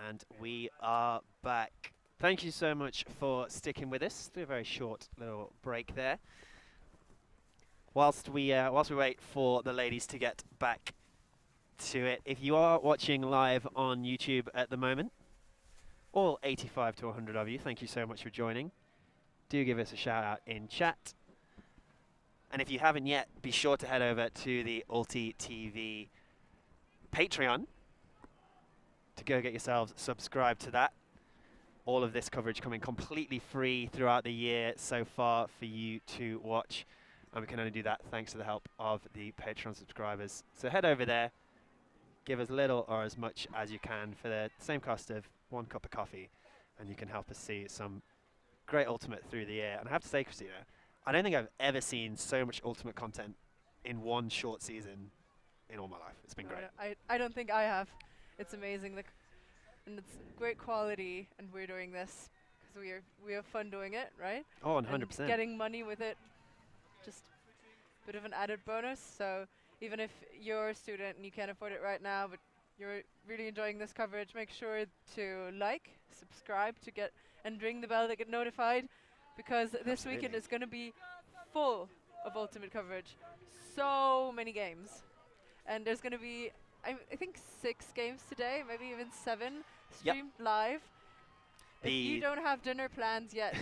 And we are back. Thank you so much for sticking with us through a very short little break there. Whilst we wait for the ladies to get back to it, if you are watching live on YouTube at the moment, all 85 to 100 of you, thank you so much for joining. Do give us a shout out in chat. And if you haven't yet, be sure to head over to the Ulti TV Patreon to go get yourselves subscribed to that. All of this coverage coming completely free throughout the year so far for you to watch. And we can only do that thanks to the help of the Patreon subscribers. So head over there, give as little or as much as you can for the same cost of 1 cup of coffee, and you can help us see some great Ultimate through the year. And I have to say, Christina, I don't think I've ever seen so much Ultimate content in one short season in all my life. It's been great. I don't think I have. It's amazing. And it's great quality, and we're doing this because we have fun doing it, right? Oh, 100%. And getting money with it, just a bit of an added bonus. So even if you're a student and you can't afford it right now, but you're really enjoying this coverage, make sure to like, subscribe to get, and ring the bell to get notified, because this weekend is going to be full of Ultimate coverage. So many games, and there's going to be I think 6 games today, maybe even 7 streamed live. If you don't have dinner plans yet,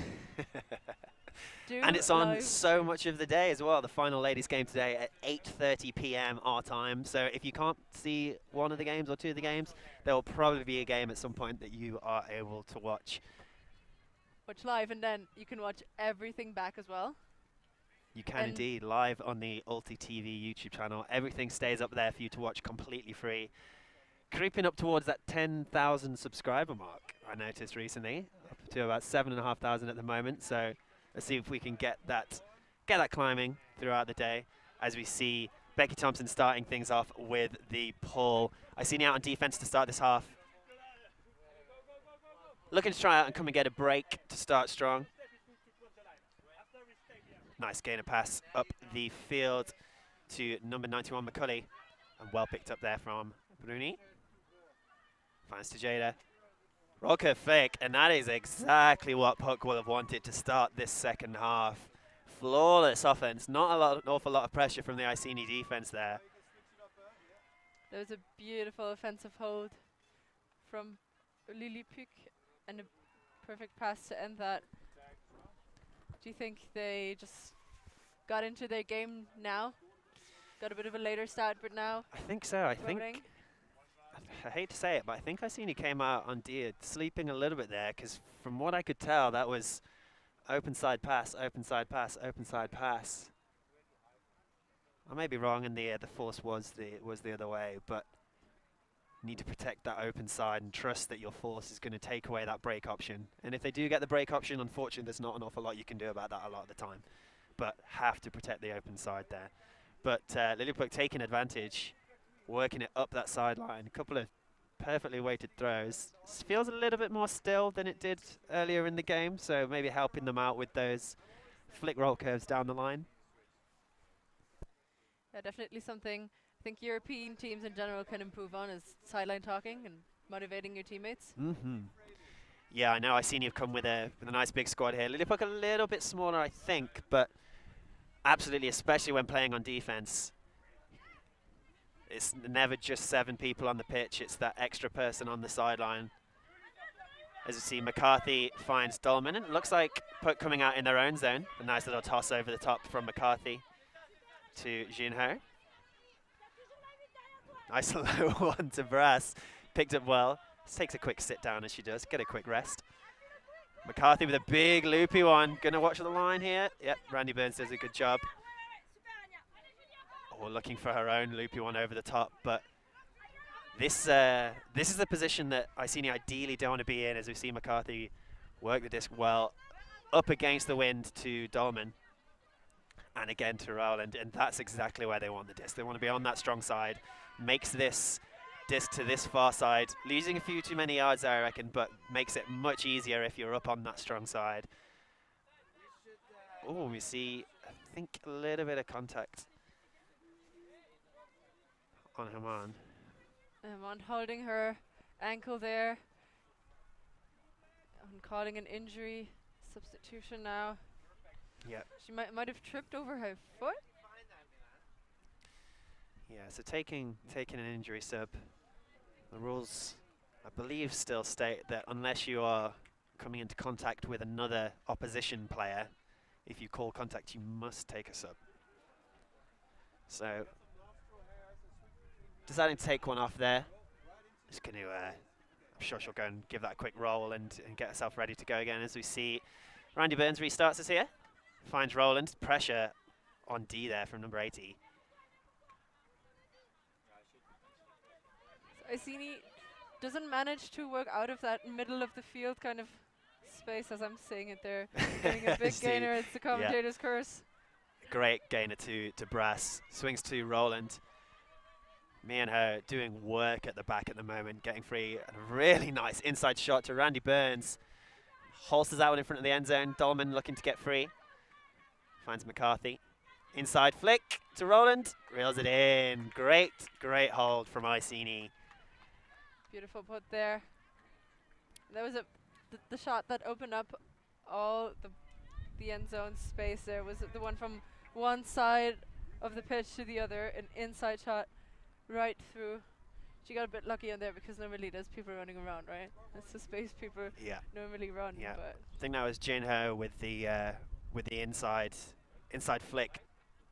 and it's on so much of the day as well. The final ladies game today at 8:30 p.m. our time. So if you can't see one of the games or 2 of the games, there will probably be a game at some point that you are able to watch. Watch live, and then you can watch everything back as well. You can indeed, live on the Ulti TV YouTube channel. Everything stays up there for you to watch completely free. Creeping up towards that 10,000 subscriber mark, I noticed recently. Up to about 7,500 at the moment. So Let's see if we can get that climbing throughout the day, as we see Becky Thompson starting things off with the pull. ICENI out on defense to start this half. Looking to try out and come and get a break to start strong. Nice gainer pass up the field to number 91 McCulley, and well picked up there from Bruni. Finds to Jada. Rocker flick, and that is exactly what Puck will have wanted to start this second half. Flawless offense, not an awful lot of pressure from the ICENI defense there. There was a beautiful offensive hold from LILLIPUC and a perfect pass to end that. Do you think they just got into their game now? Got a bit of a later start, but now? I think so. I hate to say it, but I think ICENI came out on Dia sleeping a little bit there, because from what I could tell, that was open side pass, open side pass, open side pass. I may be wrong, and the force was the other way, but you need to protect that open side and trust that your force is going to take away that break option. And if they do get the break option, unfortunately, there's not an awful lot you can do about that a lot of the time. But have to protect the open side there. But LILLIPUC taking advantage, working it up that sideline. A couple of perfectly weighted throws. Feels a little bit more still than it did earlier in the game, so maybe helping them out with those flick roll curves down the line. Yeah, definitely something I think European teams in general can improve on, is sideline talking and motivating your teammates. Yeah, I know ICENI have come with a nice big squad here. LILLIPUC a little bit smaller, I think, but absolutely, especially when playing on defense. It's never just 7 people on the pitch, it's that extra person on the sideline. As you see, McCarthy finds Dolman, and it looks like Puck coming out in their own zone. A nice little toss over the top from McCarthy to Junho. Nice low one to Brass, picked up well. Just takes a quick sit down as she does, get a quick rest. McCarthy with a big loopy one, gonna watch the line here. Yep, Randy Burns does a good job. Oh, looking for her own loopy one over the top, but this is the position that ICENI ideally don't want to be in, as we see McCarthy work the disc well up against the wind to Dolman, and again to Rowland, and that's exactly where they want the disc. They want to be on that strong side, makes this disc to this far side, losing a few too many yards there, I reckon, but makes it much easier if you're up on that strong side. Oh, we see, I think, a little bit of contact on Haman. Haman holding her ankle there. I'm calling an injury. Substitution now. Yep. She might have tripped over her foot. Yeah, so taking an injury sub. The rules, I believe, still state that unless you are coming into contact with another opposition player, if you call contact, you must take a sub. So, deciding to take one off there. Just going to, I'm sure she'll go and give that a quick roll and get herself ready to go again, as we see Randy Burns restarts us here. Finds Roland, pressure on D there from number 80. ICENI doesn't manage to work out of that middle of the field kind of space, as I'm saying it there. Getting a big gainer, it's the commentator's curse. Great gainer to Brass. Swings to Roland. Me and her doing work at the back at the moment, getting free. And a really nice inside shot to Randy Burns. Holsters out in front of the end zone. Dolman looking to get free. Finds McCarthy. Inside flick to Roland. Reels it in. Great hold from ICENI. Beautiful put there. There was the shot that opened up all the end zone space there. Was the one from one side of the pitch to the other, an inside shot right through. She got a bit lucky on there, because normally there's people running around, right? That's the space people normally run. Yeah, but I think that was Junho with the inside flick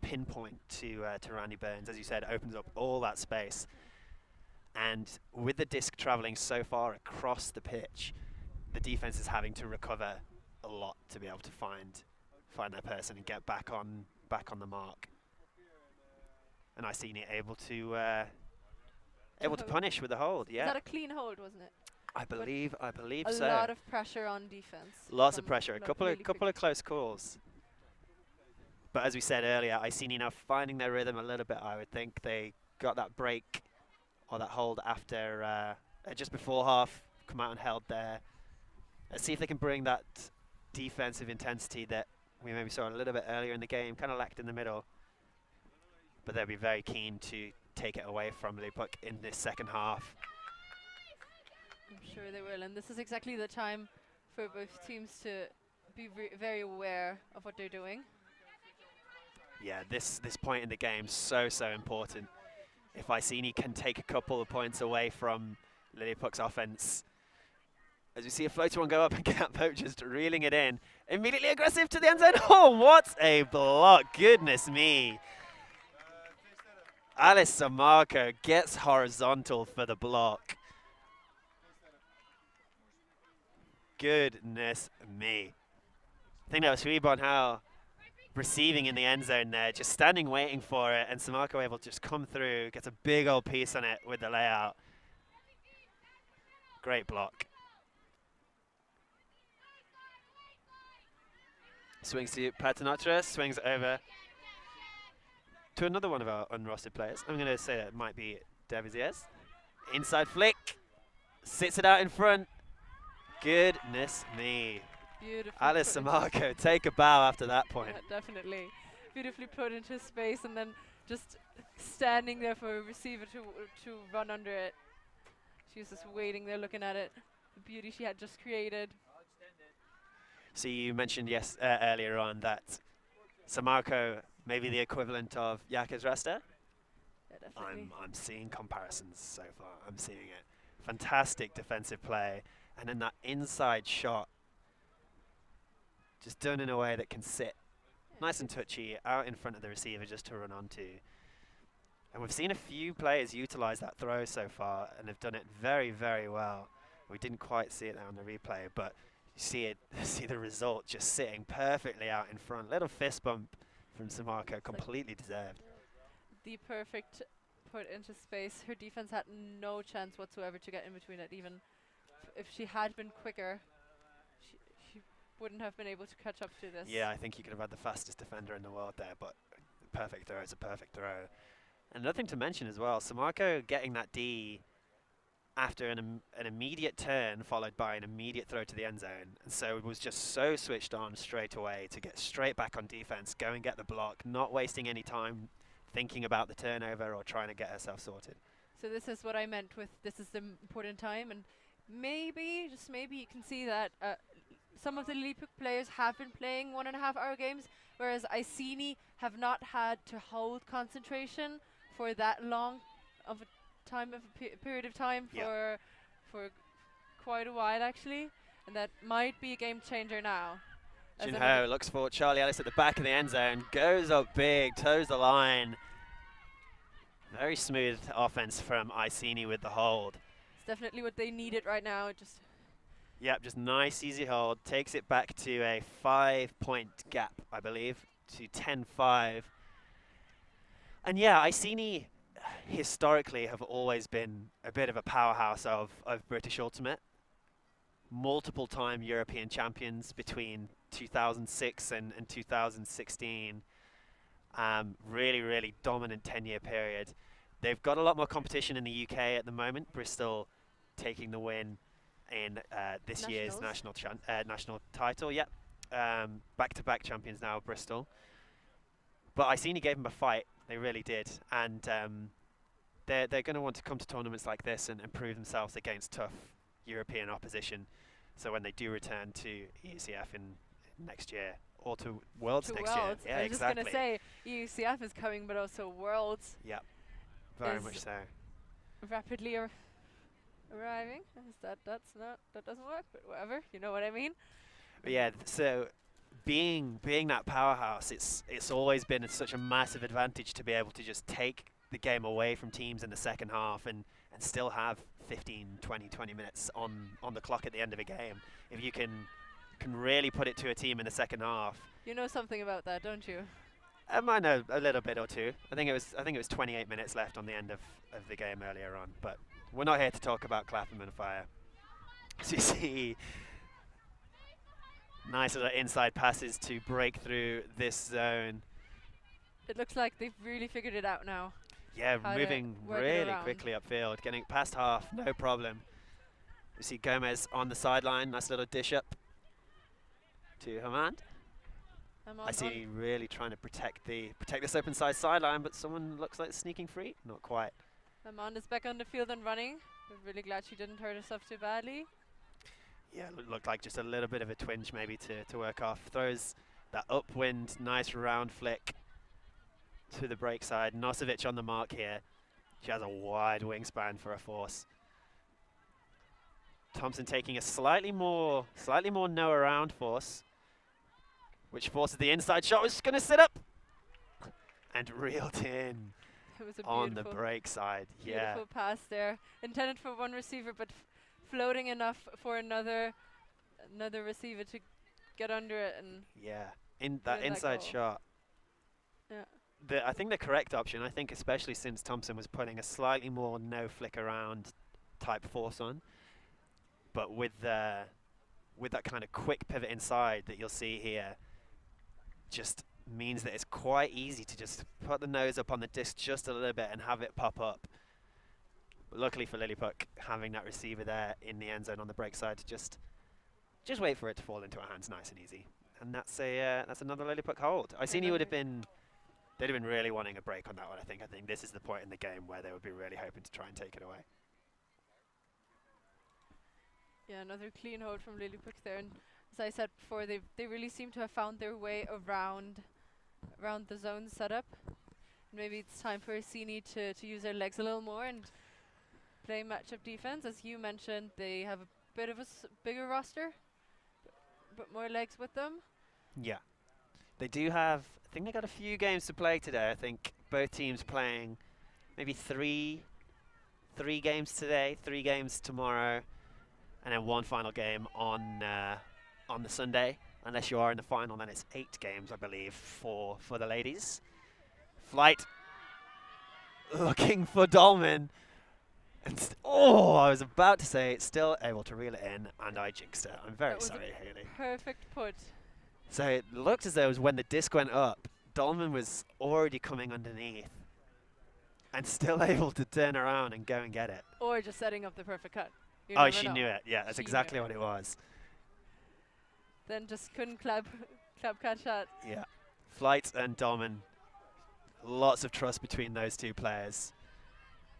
pinpoint to Randy Burns. As you said, opens up all that space. And with the disc traveling so far across the pitch, the defense is having to recover a lot to be able to find that person and get back on the mark. And ICENI able to punish with the hold. Yeah. Is that a clean hold, wasn't it? I believe A so. lot of pressure on defense. Lots of from pressure. A couple of close calls. But as we said earlier, ICENI now finding their rhythm a little bit. I would think they got that break or that hold after just before half. Come out and held there. Let's see if they can bring that defensive intensity that we maybe saw a little bit earlier in the game. Kind of lacked in the middle. But they'll be very keen to take it away from LILLIPUC in this second half. I'm sure they will, and this is exactly the time for both teams to be very aware of what they're doing. Yeah, this point in the game so important. If ICENI can take a couple of points away from LILLIPUC's offense, as we see a floater one go up and Capo just reeling it in, immediately aggressive to the end zone. Oh, what a block! Goodness me. Alice Samarco gets horizontal for the block. Goodness me. I think that was Huibon Hao receiving in the end zone there, just standing waiting for it, and Samarco able to just come through, gets a big old piece on it with the layout. Great block. Swings to Paternotra, swings over to another one of our unrostered players. I'm going to say that it might be Deviziers. Inside flick, sits it out in front. Goodness me. Beautiful. Alice Samarco, take a bow after that point. Yeah, definitely. Beautifully put into space and then just standing there for a receiver to run under it. She was just waiting there looking at it. The beauty she had just created. So you mentioned earlier on that Samarco may be the equivalent of Jaques Rasta. Yeah, definitely. I'm seeing comparisons so far. I'm seeing it. Fantastic defensive play. And then that inside shot, just done in a way that can sit nice and touchy out in front of the receiver just to run onto. And we've seen a few players utilize that throw so far and have done it very, very well. We didn't quite see it on the replay, but you see the result just sitting perfectly out in front. Little fist bump from Samarco, completely deserved. The perfect put into space. Her defense had no chance whatsoever to get in between it. Even if she had been quicker, she wouldn't have been able to catch up to this. Yeah, I think you could have had the fastest defender in the world there, but the perfect throw is a perfect throw. And another thing to mention as well, Samarco getting that D after an immediate turn followed by an immediate throw to the end zone. And so it was just so switched on straight away to get straight back on defense, go and get the block, not wasting any time thinking about the turnover or trying to get herself sorted. So this is what I meant with this is the important time, and maybe, just maybe, you can see that some of the LILLIPUC players have been playing 1.5 hour games, whereas ICENI have not had to hold concentration for that long of a time of period of time for quite a while actually, and that might be a game changer now. Jin Ho looks for Charlie Ellis at the back of the end zone, goes up big, toes the line. Very smooth offense from ICENI with the hold. It's definitely what they needed right now. Just nice easy hold, takes it back to a 5-point gap, I believe, to 10-5. And yeah, ICENI historically have always been a bit of a powerhouse of British Ultimate. Multiple time European champions between 2006 and 2016. Really, really dominant 10-year period. They've got a lot more competition in the UK at the moment. Bristol taking the win in this year's national title. Yep, back-to-back champions now, Bristol. But ICENI gave them a fight. They really did, and they're going to want to come to tournaments like this and prove themselves against tough European opposition. So when they do return to EUCF in next year or to Worlds next year, yeah, I was exactly. just going to say EUCF is coming, but also Worlds. Yep, very much so. Rapidly arriving. That doesn't work, but whatever. You know what I mean? But yeah, so being that powerhouse, it's always been such a massive advantage to be able to just take the game away from teams in the second half and still have 15, 20 minutes on the clock at the end of a game. If you can really put it to a team in the second half. You know something about that, don't you? I know a little bit or two. I think it was 28 minutes left on the end of the game earlier on, but we're not here to talk about Clapham and Fire. So you see nice little inside passes to break through this zone. It looks like they've really figured it out now. Yeah, How to moving work it really around. quickly upfield, getting past half, no problem. We see Gomez on the sideline, nice little dish up to Hamand. I see really trying to protect this open side sideline, but someone looks like sneaking free. Not quite. Amanda's back on the field and running. We're really glad she didn't hurt herself too badly. Yeah, looked like just a little bit of a twinge maybe to work off. Throws that upwind, nice round flick to the break side. Nosovic on the mark here. She has a wide wingspan for a force. Thompson taking a slightly more no around force, which forces the inside shot, which is going to sit up and reeled in It was a on the break side. Yeah, beautiful pass there, intended for one receiver, but floating enough for another receiver to get under it and yeah, in that win that inside goal. shot. Yeah. I think the correct option, I think especially since Thompson was putting a slightly more no flick around type force on, but with that kind of quick pivot inside that you'll see here, just means that it's quite easy to just put the nose up on the disc just a little bit and have it pop up. But luckily for LILLIPUC, having that receiver there in the end zone on the break side to just wait for it to fall into our hands nice and easy. And that's another LILLIPUC hold. ICENI would have been, they'd have been really wanting a break on that one, I think. I think this is the point in the game where they would be really hoping to try and take it away. Yeah, another clean hold from LILLIPUC there. And as I said before, they really seem to have found their way around the zone setup. Maybe it's time for ICENI to use their legs a little more and play matchup defense. As you mentioned, they have a bit of a bigger roster, but more legs with them. Yeah. They do have, I think they got a few games to play today. I think both teams playing maybe three games today, 3 games tomorrow, and then one final game on the Sunday. Unless you are in the final, then it's 8 games, I believe, for the ladies. Flight looking for Dolman. And I was about to say it's still able to reel it in, and I jinxed it. I'm very sorry, Haley. Perfect put. So it looked as though it was when the disc went up, Dolman was already coming underneath and still able to turn around and go and get it. Or just setting up the perfect cut. You Oh, never she know. knew it. Yeah, that's She exactly knew what it was. Then just couldn't clap catch that. Yeah. Flight and Dolman, lots of trust between those two players.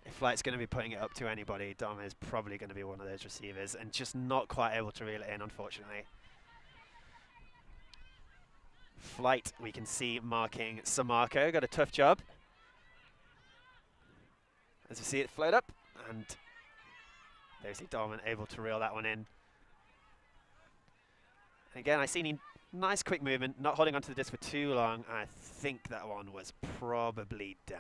If Flight's going to be putting it up to anybody, Dolman is probably going to be one of those receivers and just not quite able to reel it in, unfortunately. Flight, we can see marking Samarco, got a tough job. As we see it float up, and there we see Dolman able to reel that one in. Again, ICENI, nice quick movement, not holding onto the disc for too long. I think that one was probably down.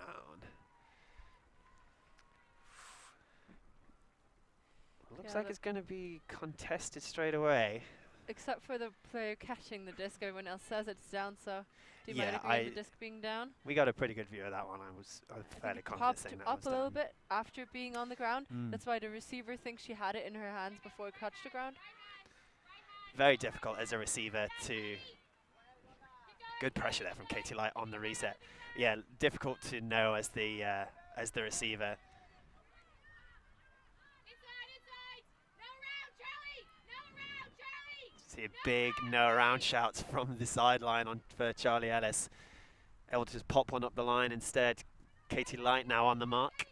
Looks like it's going to be contested straight away. Except for the player catching the disc, everyone else says it's down, so do you Yeah, mind agreeing with the disc being down? We got a pretty good view of that one. I was fairly confident saying that up was a little down. bit after being on the ground. Mm. That's why the receiver thinks she had it in her hands before it touched the ground. Very difficult as a receiver to... Good pressure there from Katie Light on the reset. Yeah, difficult to know as the receiver. See a big no around shouts from the sideline on for Charlie Ellis. Able to just pop one up the line instead. Katie Light now on the mark.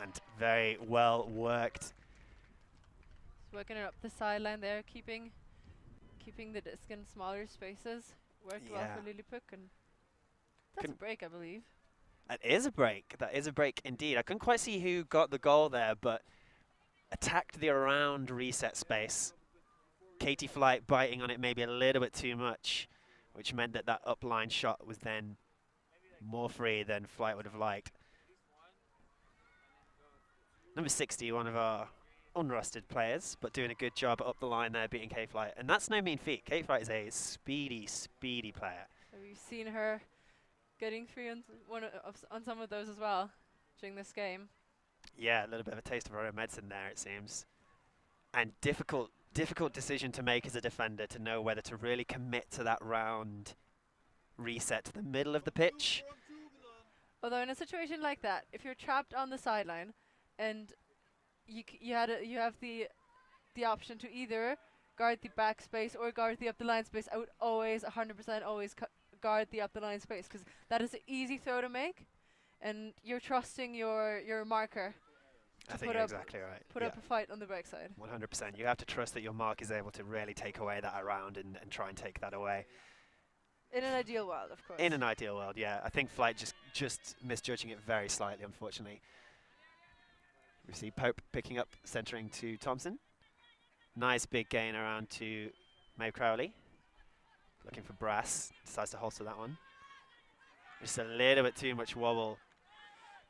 And very well worked. Just working it up the sideline there, keeping the disc in smaller spaces. Worked well for LILLIPUC, and that's a break, I believe. That is a break. That is a break indeed. I couldn't quite see who got the goal there, but attacked the around reset space. Katie Flight biting on it maybe a little bit too much, which meant that that upline shot was then more free than Flight would have liked. Number 60, one of our unrusted players, but doing a good job up the line there, beating K-Flight. And that's no mean feat. K-Flight is a speedy, speedy player. We've seen her getting free on some of those as well during this game. Yeah, a little bit of a taste of our own medicine there, it seems. And difficult decision to make as a defender, to know whether to really commit to that round reset to the middle of the pitch. Although in a situation like that, if you're trapped on the sideline and you have the option to either guard the back space or guard the up the line space, I would always 100% always guard the up the line space, because that is an easy throw to make, and you're trusting your marker. I think you're exactly right. Put up a fight on the break side. 100%. You have to trust that your mark is able to really take away that around and try and take that away. In an ideal world, of course. In an ideal world, yeah. I think Flight just misjudging it very slightly, unfortunately. We see Pope picking up, centering to Thompson. Nice big gain around to Mae Crowley. Looking for Brass. Decides to holster that one. Just a little bit too much wobble.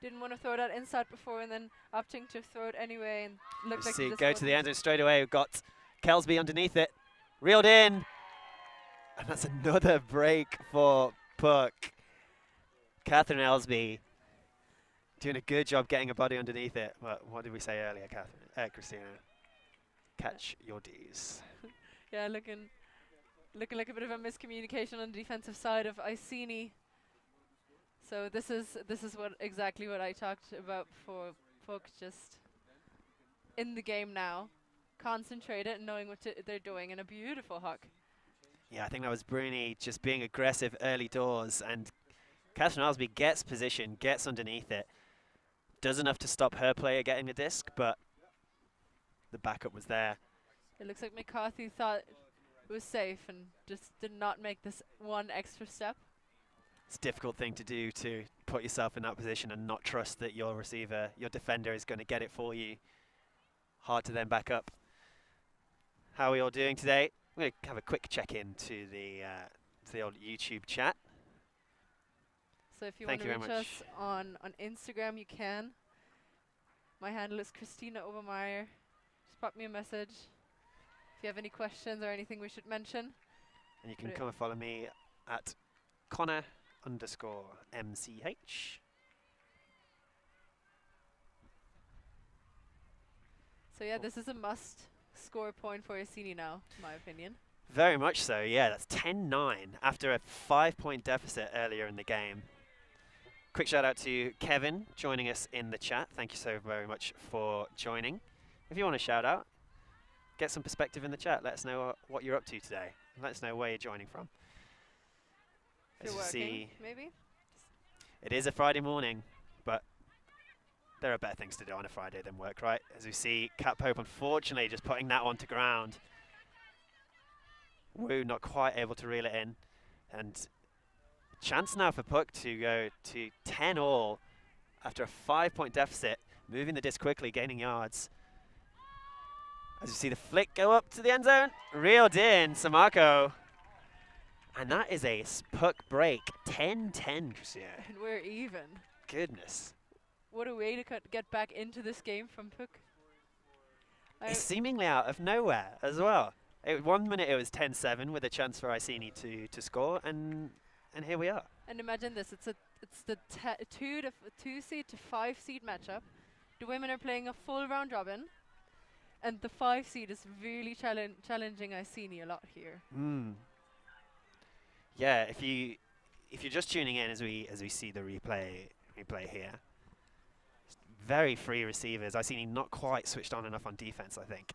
Didn't want to throw that inside before and then opting to throw it anyway, and looked like See it go to the end zone straight away. We've got Kelsby underneath it. Reeled in. And that's another break for Puck. Catherine Ellsby doing a good job getting a body underneath it. Well, what did we say earlier, Christina? Catch your Ds. Yeah, looking like a bit of a miscommunication on the defensive side of ICENI. So this is exactly what I talked about before. Puck just in the game now, concentrated and knowing what they're doing, and a beautiful hook. Yeah, I think that was Bruni just being aggressive early doors, and Catherine Ellsby gets position, gets underneath it. Does enough to stop her player getting the disc, but the backup was there. It looks like McCarthy thought it was safe and just did not make this one extra step. It's a difficult thing to do, to put yourself in that position and not trust that your receiver, your defender, is going to get it for you. Hard to then back up. How are we all doing today? We're going to have a quick check-in to the old YouTube chat. So if you want to reach us on Instagram, you can. My handle is Christina Obermeyer. Just pop me a message if you have any questions or anything we should mention. And you can come and follow me at Connor_MCH. So yeah, this is a must score point for ICENI now, in my opinion. Very much so, yeah. That's 10-9 after a 5-point deficit earlier in the game. Quick shout out to Kevin joining us in the chat. Thank you so very much for joining. If you want to shout out, get some perspective in the chat. Let us know what you're up to today. Let us know where you're joining from. If you're working, maybe? It is a Friday morning, but there are better things to do on a Friday than work, right? As we see Cat Pope, unfortunately, just putting that one to ground. Wu not quite able to reel it in. And chance now for Puck to go to 10-all after a 5-point deficit, moving the disc quickly, gaining yards. As you see the flick go up to the end zone, reeled in, Samako. And that is a Puck break, 10-10, Christina. And we're even. Goodness. What a way to get back into this game from Puck. It's seemingly out of nowhere as well. 1 minute it was 10-7 with a chance for ICENI to score, and here we are. And imagine this: it's the 2 seed to 5 seed matchup. The women are playing a full round robin, and the 5 seed is really challenging ICENI a lot here. Yeah, if you're just tuning in as we see the replay here, very free receivers. ICENI not quite switched on enough on defense, I think.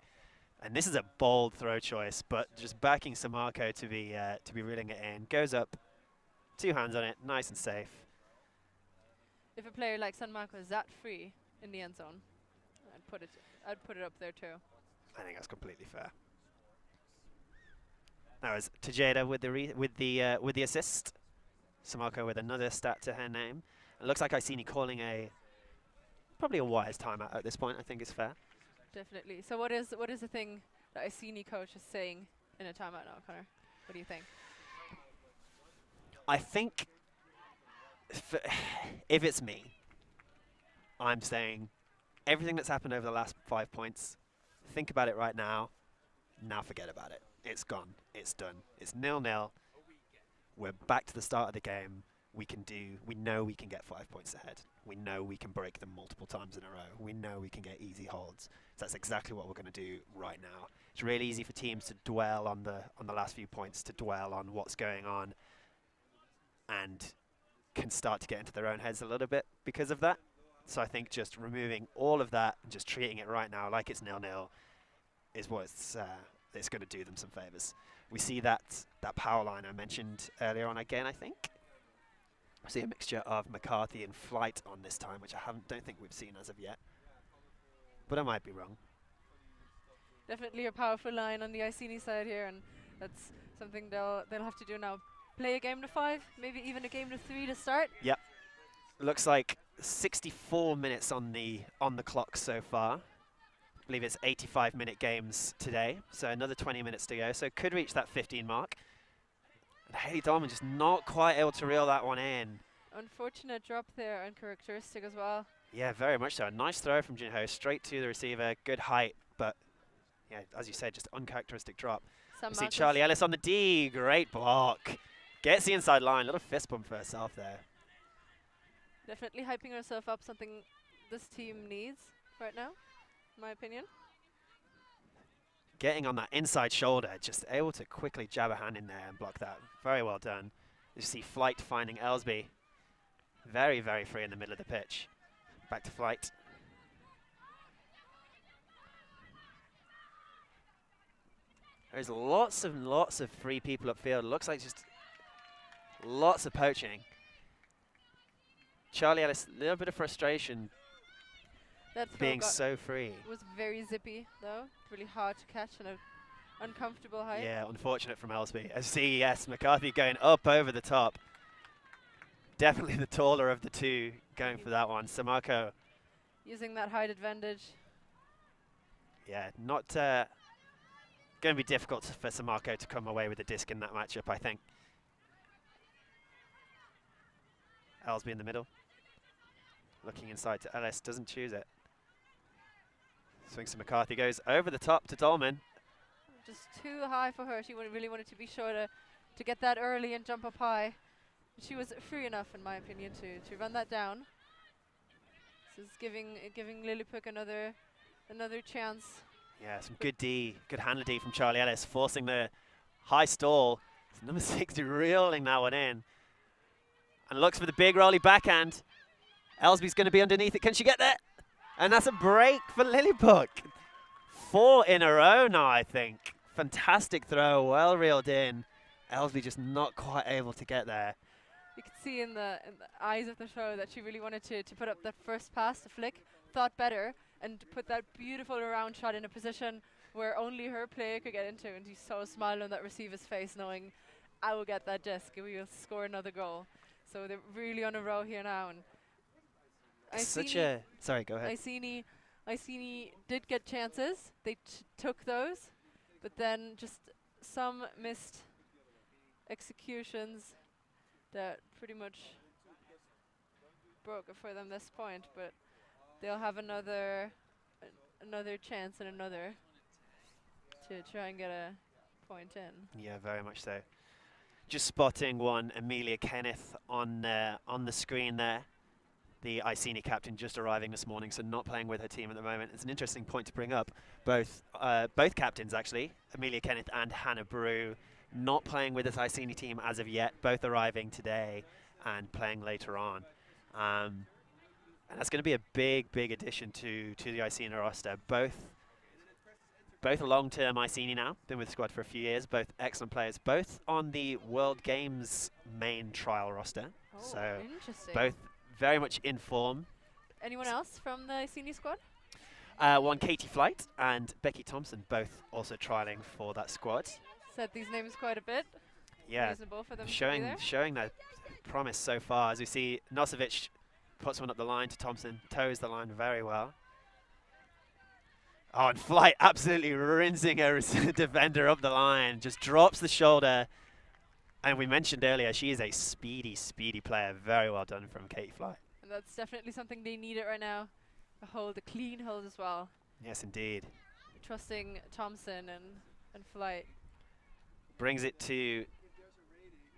And this is a bold throw choice, but just backing Samako to be reeling it in. Goes up, 2 hands on it, nice and safe. If a player like San Marco is that free in the end zone, I'd put it up there too. I think that's completely fair. That was Tejeda with the assist. Samako with another stat to her name. It looks like ICENI calling probably a wise timeout at this point. I think is fair. Definitely. So what is the thing that ICENI coach is saying in a timeout now, Connor? What do you think? I think if it's me, I'm saying everything that's happened over the last 5 points, think about it right now. Now forget about it. It's gone. It's done. It's 0-0. We're back to the start of the game. We know we can get 5 points ahead. we know we can break them multiple times in a row. We know we can get easy holds. So that's exactly what we're going to do right now. It's really easy for teams to dwell on the last few points, to dwell on what's going on, and can start to get into their own heads a little bit because of that. So I think just removing all of that and just treating it right now like it's 0-0 is what's it's going to do them some favors. We see that power line I mentioned earlier on again, I think. I see a mixture of McCarthy and Flight on this time, which I don't think we've seen as of yet. But I might be wrong. Definitely a powerful line on the ICENI side here, and that's something they'll have to do now. Play a game to 5, maybe even a game to 3 to start. Yep. Looks like 64 minutes on the clock so far. I believe it's 85-minute games today, so another 20 minutes to go. So could reach that 15 mark. And Haley Dolman just not quite able to reel that one in. Unfortunate drop there, uncharacteristic as well. Yeah, very much so. A nice throw from Jinho, straight to the receiver. Good height, but yeah, as you said, just uncharacteristic drop. We see Charlie Ellis on the D. Great block. Gets the inside line. Little fist bump for herself there. Definitely hyping herself up, something this team needs right now, in my opinion. Getting on that inside shoulder, just able to quickly jab a hand in there and block that. Very well done. You see Flight finding Ellsby. Very, very free in the middle of the pitch. Back to Flight. There's lots and lots of free people upfield. Looks like just lots of poaching. Charlie Ellis, a little bit of frustration That being so free. was very zippy, though. Really hard to catch and an uncomfortable height. Yeah, unfortunate from Ellsby. As CES, McCarthy going up over the top. Definitely the taller of the two going for that one. Samako. Using that height advantage. Yeah, not going to be difficult for Samako to come away with the disc in that matchup, I think. Ellsby in the middle. Looking inside to Ellis, doesn't choose it. Swings to McCarthy, goes over the top to Dolman. Just too high for her. She really wanted to be sure to get that early and jump up high. She was free enough, in my opinion, to run that down. This is giving LILLIPUC another chance. Yeah, some good D, good handler D from Charlie Ellis, forcing the high stall. It's number 60 reeling that one in. And looks for the big rolly backhand. Ellsby's going to be underneath it. Can she get there? And that's a break for LILLIPUC. 4 in a row now, I think. Fantastic throw, well reeled in. Ellsby just not quite able to get there. You could see in the eyes of the throw that she really wanted to put up that first pass, the flick, thought better, and to put that beautiful round shot in a position where only her player could get into. And you saw a smile on that receiver's face, knowing, I will get that disc and we will score another goal. So they're really on a row here now. And Sorry, go ahead. ICENI did get chances. They took those, but then just some missed executions that pretty much broke it for them this point. But they'll have another chance and another to try and get a point in. Yeah, very much so. Just spotting one Amelia Kenneth on the screen there. The ICENI captain just arriving this morning, so not playing with her team at the moment. It's an interesting point to bring up. Both captains, actually, Amelia Kenneth and Hannah Brew, not playing with this ICENI team as of yet, both arriving today and playing later on. And that's going to be a big, big addition to the ICENI roster. Both long-term ICENI now, been with the squad for a few years, both excellent players, both on the World Games main trial roster. Oh, so interesting. both very much in form. Anyone else from the ICENI squad? One Katie Flight and Becky Thompson, both also trialing for that squad. Said these names quite a bit. Yeah, Reasonable for them to be there. showing that promise so far. As we see, Nosovic puts one up the line to Thompson, toes the line very well. Oh, and Flight absolutely rinsing her defender up the line, just drops the shoulder. And we mentioned earlier, she is a speedy, speedy player. Very well done from Katie Flight. And that's definitely something they need it right now. A clean hold as well. Yes, indeed. Trusting Thompson and Flight. Brings it to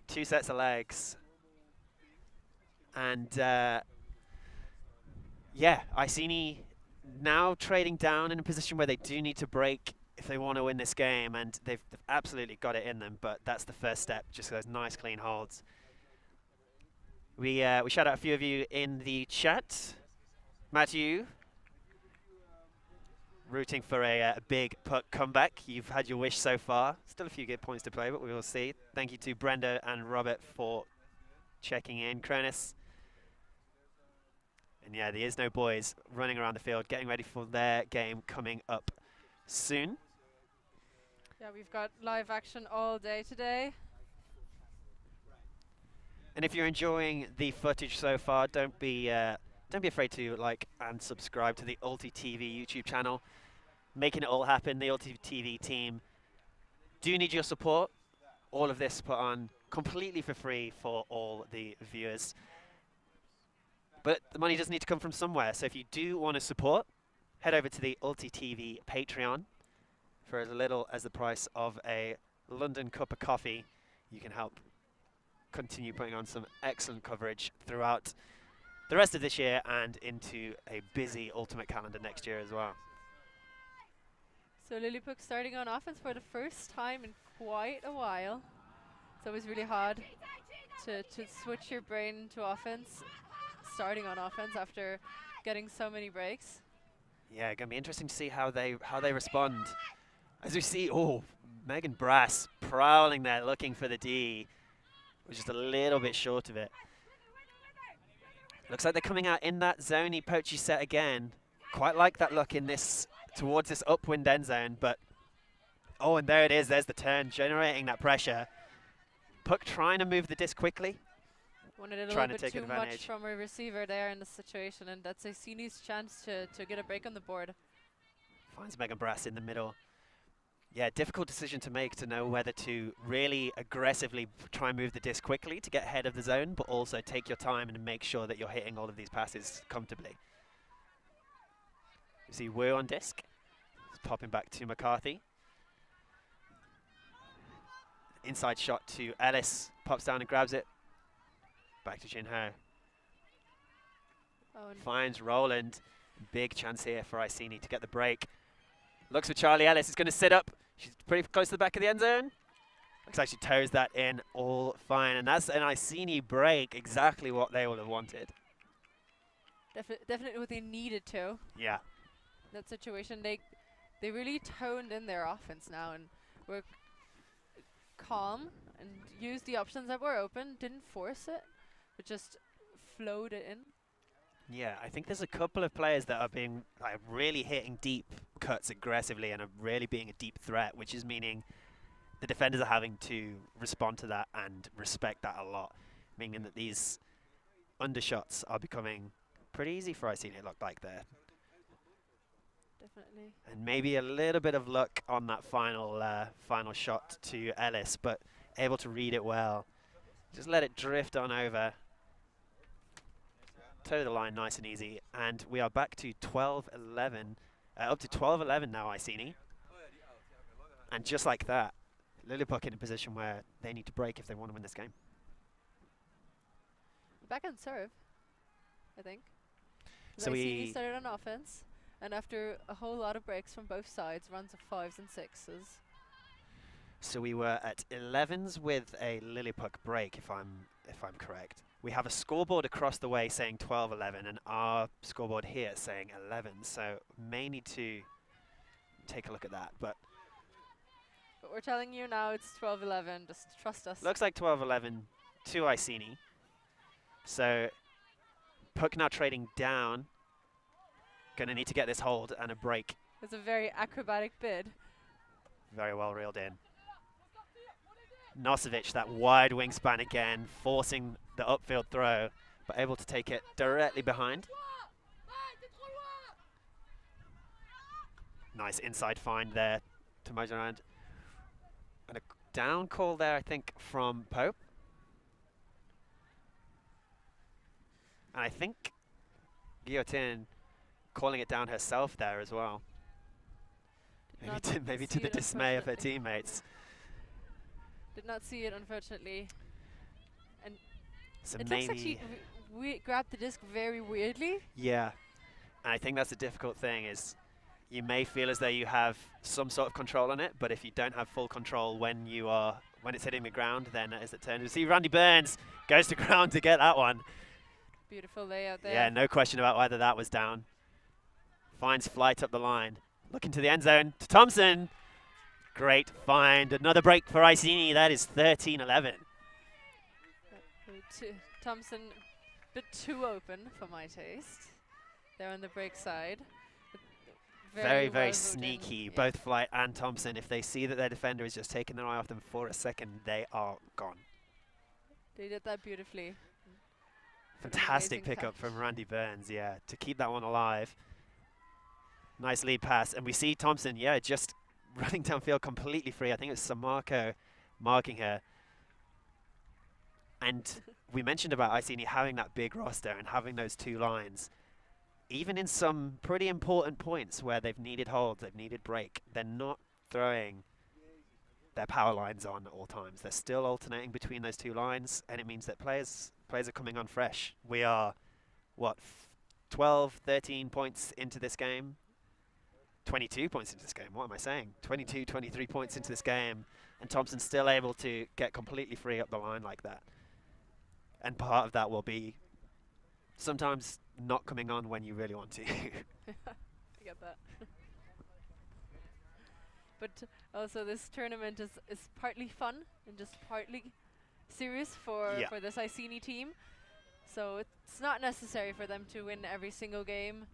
2 sets of legs. And Yeah, ICENI now trading down in a position where they do need to break if they want to win this game, and they've absolutely got it in them, but that's the first step, just those nice clean holds. We shout out a few of you in the chat. Matthew, rooting for a big puck comeback. You've had your wish so far. Still a few good points to play, but we will see. Thank you to Brenda and Robert for checking in. Cronus. And yeah, the ISNO boys running around the field, getting ready for their game coming up soon. Yeah, we've got live action all day today. And if you're enjoying the footage so far, don't be afraid to like and subscribe to the Ulti TV YouTube channel. Making it all happen, the Ulti TV team do need your support. All of this put on completely for free for all the viewers. But the money does need to come from somewhere, so if you do want to support, head over to the Ulti TV Patreon. For as little as the price of a London cup of coffee, you can help continue putting on some excellent coverage throughout the rest of this year and into a busy Ultimate calendar next year as well. So LILLIPUC starting on offense for the first time in quite a while. It's always really hard to switch your brain into offense, starting on offense after getting so many breaks. Yeah, gonna be interesting to see how they respond. As we see, Megan Brass prowling there, looking for the D, was just a little bit short of it. Looks like they're coming out in that zony poachy set again. Quite like that look in this towards this upwind end zone, but and there it is. There's the turn, generating that pressure. Puck trying to move the disc quickly. Wanted a Trying little to bit take too advantage. much from a receiver there in the situation, and that's ICENI's chance to get a break on the board. Finds Megan Brass in the middle. Yeah, difficult decision to make to know whether to really aggressively try and move the disc quickly to get ahead of the zone, but also take your time and make sure that you're hitting all of these passes comfortably. You see Wu on disc. It's popping back to McCarthy. Inside shot to Ellis. Pops down and grabs it. Back to Jin Ho. Finds Roland. Big chance here for ICENI to get the break. Looks for Charlie Ellis. It's going to sit up. She's pretty close to the back of the end zone. Looks like she toes that in all fine. And that's an ICENI break. Exactly what they would have wanted. Definitely what they needed to. Yeah. That situation, they really toned in their offense now and were calm and used the options that were open. Didn't force it, but just flowed it in. Yeah, I think there's a couple of players that are being really hitting deep cuts aggressively and are really being a deep threat, which is meaning the defenders are having to respond to that and respect that a lot, meaning that these undershots are becoming pretty easy for ICENI, it looked like there. Definitely. And maybe a little bit of luck on that final shot to Ellis, but able to read it well. Just let it drift on over. Toe the line nice and easy, and we are back to 12-11, up to 12-11 now, ICENI. And just like that, LILLIPUC in a position where they need to break if they want to win this game. Back on serve, I think. So ICENI started on offense, and after a whole lot of breaks from both sides, runs of 5s and 6s. So we were at 11s with a LILLIPUC break, if I'm correct. We have a scoreboard across the way saying 12-11, and our scoreboard here saying 11. So may need to take a look at that. But we're telling you now it's 12-11. Just trust us. Looks like 12-11 to ICENI. So Puck now trading down. Going to need to get this hold and a break. It's a very acrobatic bid. Very well reeled in. Nosovic, that wide wingspan again, forcing the upfield throw, but able to take it directly behind. Nice inside find there to mose around. And a down call there, I think, from Pope. And I think Guillotine calling it down herself there as well. Maybe to the dismay of her teammates. Did not see it, unfortunately. And so it looks like she grabbed the disc very weirdly. Yeah. And I think that's the difficult thing is you may feel as though you have some sort of control on it, but if you don't have full control when it's hitting the ground, then as it turns, you see Randy Burns goes to ground to get that one. Beautiful layout there. Yeah, no question about whether that was down. Finds flight up the line. Looking to the end zone to Thompson. Great find. Another break for ICENI. That is 13-11. Thompson a bit too open for my taste. They're on the break side. Very, very well sneaky, yeah. both Flight and Thompson. If they see that their defender is just taking their eye off them for a second, they are gone. They did that beautifully. Fantastic pickup from Randy Burns, yeah, to keep that one alive. Nice lead pass. And we see Thompson, yeah, just running downfield completely free. I think it's Samarco marking her. And we mentioned about ICENI having that big roster and having those two lines. Even in some pretty important points where they've needed hold, they've needed break, they're not throwing their power lines on at all times. They're still alternating between those two lines, and it means that players are coming on fresh. We are, what, 12, 13 points into this game? 22 points into this game, what am I saying? 22, 23 points into this game, and Thompson's still able to get completely free up the line like that. And part of that will be sometimes not coming on when you really want to. I get that. But also this tournament is partly fun and just partly serious for this ICENI team. So it's not necessary for them to win every single game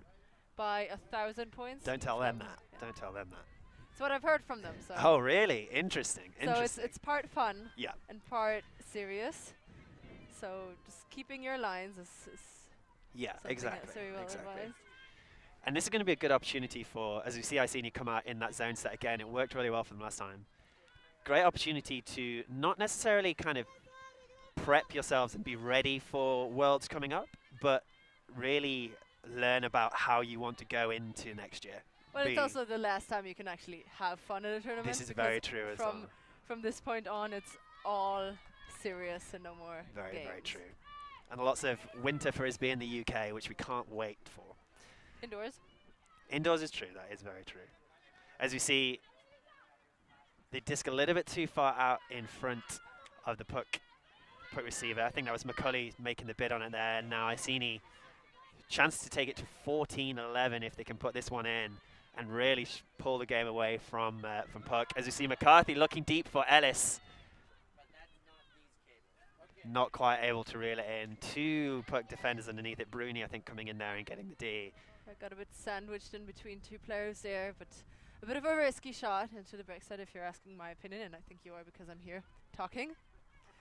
by 1,000 points. Don't tell them that. Yeah. Don't tell them that. It's what I've heard from them. So. Oh, really? Interesting. So it's part fun and part serious. So just keeping your lines is exactly. So well advised. And this is going to be a good opportunity for, as we see ICENI come out in that zone set again, it worked really well for them last time. Great opportunity to not necessarily kind of prep yourselves and be ready for Worlds coming up, but really learn about how you want to go into next year. Well, it's also the last time you can actually have fun at a tournament. This is very true as well. From this point on, it's all serious and no more Very, games. very true. And lots of winter frisbee in the UK, which we can't wait for. Indoors? Indoors is true, that is very true. As we see, they disc a little bit too far out in front of the puck receiver. I think that was McCulley making the bid on it there. Now ICENI, chance to take it to 14-11 if they can put this one in and really pull the game away from Puck. As we see McCarthy looking deep for Ellis. Not quite able to reel it in. Two Puck defenders underneath it. Bruni, I think, coming in there and getting the D. I got a bit sandwiched in between two players there, but a bit of a risky shot into the break side if you're asking my opinion, and I think you are because I'm here talking.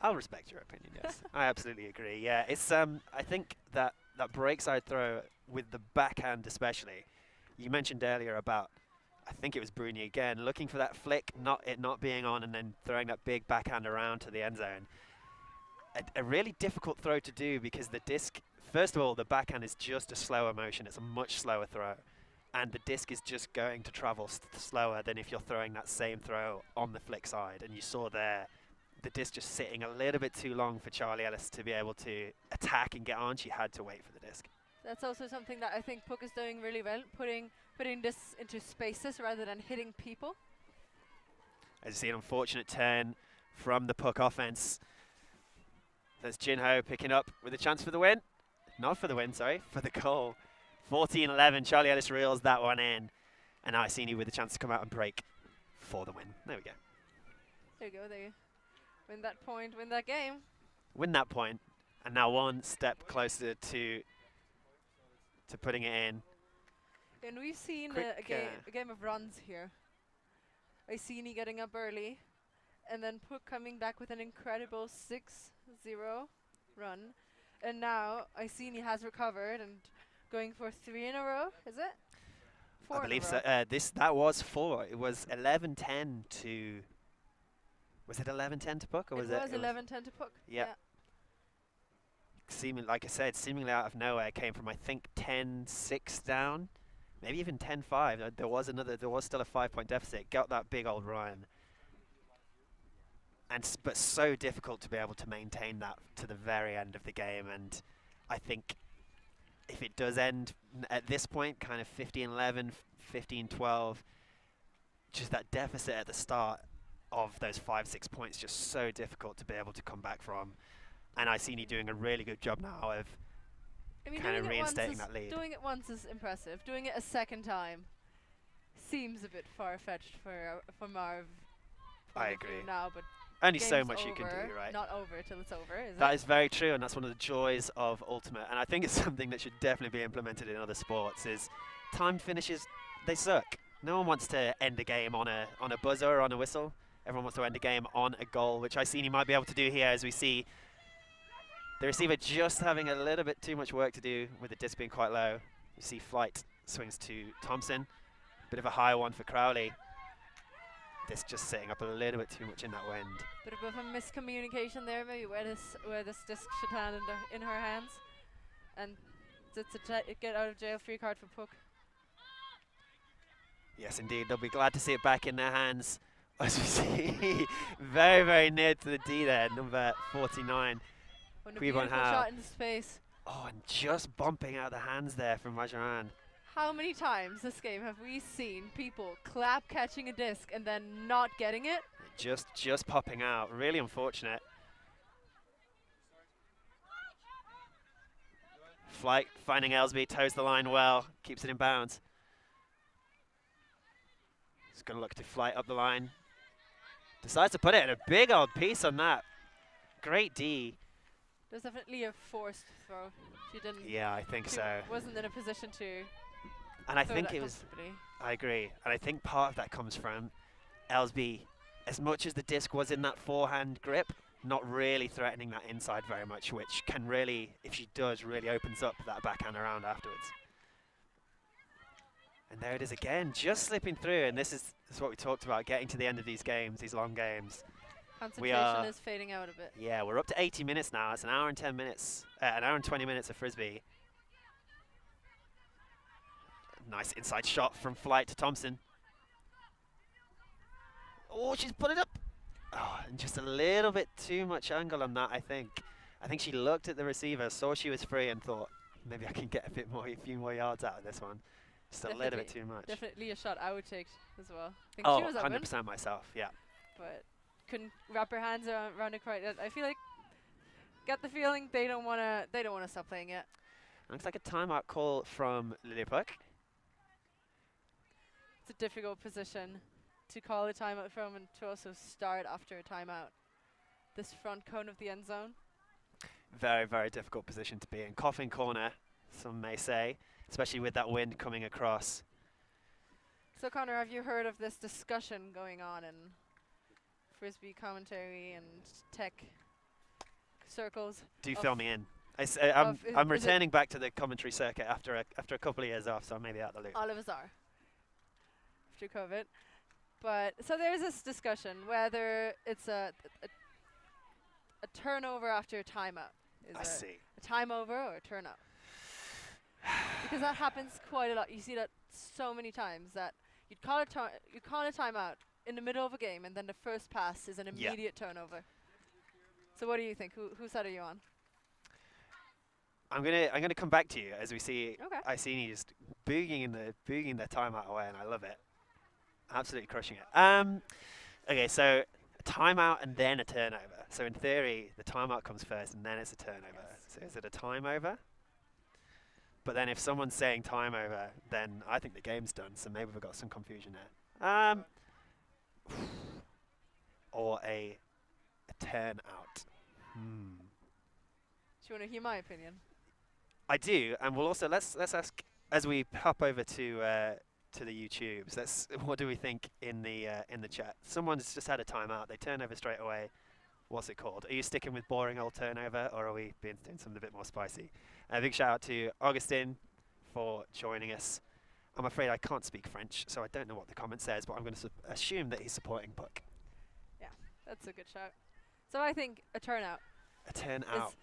I'll respect your opinion, yes. I absolutely agree. Yeah, it's I think that break side throw with the backhand especially, you mentioned earlier about, I think it was Bruni again, looking for that flick, it not being on, and then throwing that big backhand around to the end zone. A really difficult throw to do because the disc, first of all, the backhand is just a slower motion. It's a much slower throw. And the disc is just going to travel slower than if you're throwing that same throw on the flick side. And you saw there, the disc just sitting a little bit too long for Charlie Ellis to be able to attack and get on. She had to wait for the disc. That's also something that I think Puck is doing really well, putting this into spaces rather than hitting people. As you see, an unfortunate turn from the Puck offense. There's Jinho picking up with a chance for the win. Not for the win, sorry, for the goal. 14-11, Charlie Ellis reels that one in. And ICENI with a chance to come out and break for the win. There we go. There you go, they win that point, win that game. Win that point, and now one step closer to putting it in. And we've seen a game of runs here. ICENI getting up early, and then Puck coming back with an incredible 6-0 run. And now ICENI has recovered and going for 3 in a row, is it? 4 I believe so. That was 4. It was 11-10 to... Was it 11-10 to Puck? Or was it 11-10 to Puck. Yeah. Like I said, seemingly out of nowhere, came from, I think, 10-6 down. Maybe even 10-5. There was still a 5-point deficit. Got that big old run. But so difficult to be able to maintain that to the very end of the game. And I think if it does end at this point, kind of 15-11, 15-12, just that deficit at the start of those 5-6 points just so difficult to be able to come back from. And ICENI doing a really good job now of kind of reinstating that lead. Doing it once is impressive. Doing it a second time seems a bit far-fetched for Marv. I agree. Now, but only so much you can do, right? Not over till it's over, is it? That is very true, and that's one of the joys of Ultimate. And I think it's something that should definitely be implemented in other sports. Is timed finishes, they suck. No one wants to end a game on a buzzer or on a whistle. Everyone wants to end a game on a goal, which ICENI might be able to do here, as we see the receiver just having a little bit too much work to do with the disc being quite low. You see Flight swings to Thompson. Bit of a high one for Crowley. Disc just sitting up a little bit too much in that wind. Bit of a miscommunication there, maybe where this disc should land in her hands, and it's a get out of jail free card for Puck. Yes, indeed, they'll be glad to see it back in their hands. As we see, very, very near to the D there, number 49. A beautiful shot into space. Oh, and just bumping out the hands there from Majoran. How many times this game have we seen people clap catching a disc and then not getting it? Just popping out. Really unfortunate. Flight finding Ellsby, toes the line well, keeps it in bounds. He's going to look to Flight up the line. Decides to put it in a big old piece on that. Great D. There's definitely a forced throw. She didn't. Yeah, I think so. Wasn't in a position to. And I think it was. I agree. And I think part of that comes from Ellsby, as much as the disc was in that forehand grip, not really threatening that inside very much, which can really, if she does, really opens up that backhand around afterwards. And there it is again, just slipping through. And this is what we talked about, getting to the end of these games, these long games. Concentration is fading out a bit. Yeah, we're up to 80 minutes now. It's an hour and 10 minutes, an hour and 20 minutes of Frisbee. Nice inside shot from Flight to Thompson. Oh, she's put it up. Oh, and just a little bit too much angle on that, I think. I think she looked at the receiver, saw she was free, and thought, maybe I can get a few more yards out of this one. Just a little bit too much. Definitely a shot I would take as well. I think oh, she was 100% myself, yeah. But couldn't wrap her hands around it quite. I feel like, get the feeling they don't wanna stop playing yet. Looks like a timeout call from Lilia Puck. It's a difficult position to call a timeout from, and to also start after a timeout. This front cone of the end zone. Very, very difficult position to be in. Coffin corner, some may say, especially with that wind coming across. So Connor, have you heard of this discussion going on in Frisbee commentary and tech circles? Do fill me in. I'm returning back to the commentary circuit after a couple of years off, so I'm maybe out the loop. All of us are after COVID. But so there's this discussion whether it's a turnover after a timeout. I see. A time over or a turnout? Because that happens quite a lot. You see that so many times that you call a timeout in the middle of a game, and then the first pass is an immediate turnover. So what do you think? Whose side are you on? I'm gonna come back to you as we see ICENI just booging their timeout away, and I love it. Absolutely crushing it. Okay, so a timeout and then a turnover. So in theory, the timeout comes first and then it's a turnover. Yes. So is it a time over? But then if someone's saying time over, then I think the game's done. So maybe we've got some confusion there. Or a turn out. Do you want to hear my opinion? I do, and we'll also let's ask as we hop over to the YouTubes. What do we think in the chat? Someone's just had a timeout. They turn over straight away. What's it called? Are you sticking with boring old turnover, or are we doing something a bit more spicy? A big shout out to Augustin for joining us. I'm afraid I can't speak French, so I don't know what the comment says, but I'm going to assume that he's supporting Puck. Yeah, that's a good shout. So I think a turnout. A turnout.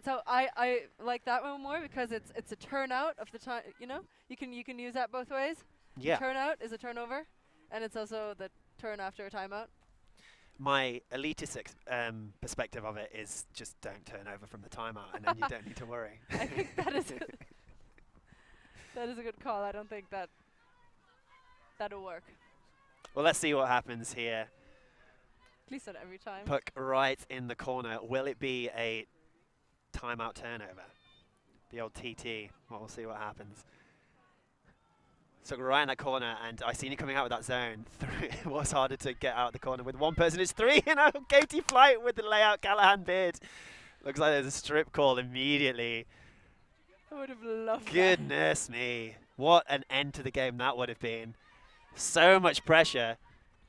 So I like that one more because it's a turnout of the time. You know, you can use that both ways. Yeah. Turnout is a turnover, and it's also the turn after a timeout. My elitist perspective of it is just don't turn over from the timeout, and then you don't need to worry. I think that is That is a good call. I don't think that'll work. Well, let's see what happens here. At least not every time. Puck right in the corner. Will it be a timeout turnover? The old TT. Well, we'll see what happens. So right in that corner, and ICENI coming out with that zone. It was harder to get out of the corner with one person. It's 3, you know, Katie Flight with the layout Callahan bid. Looks like there's a strip call immediately. I would have loved that. Goodness me. What an end to the game that would have been. So much pressure.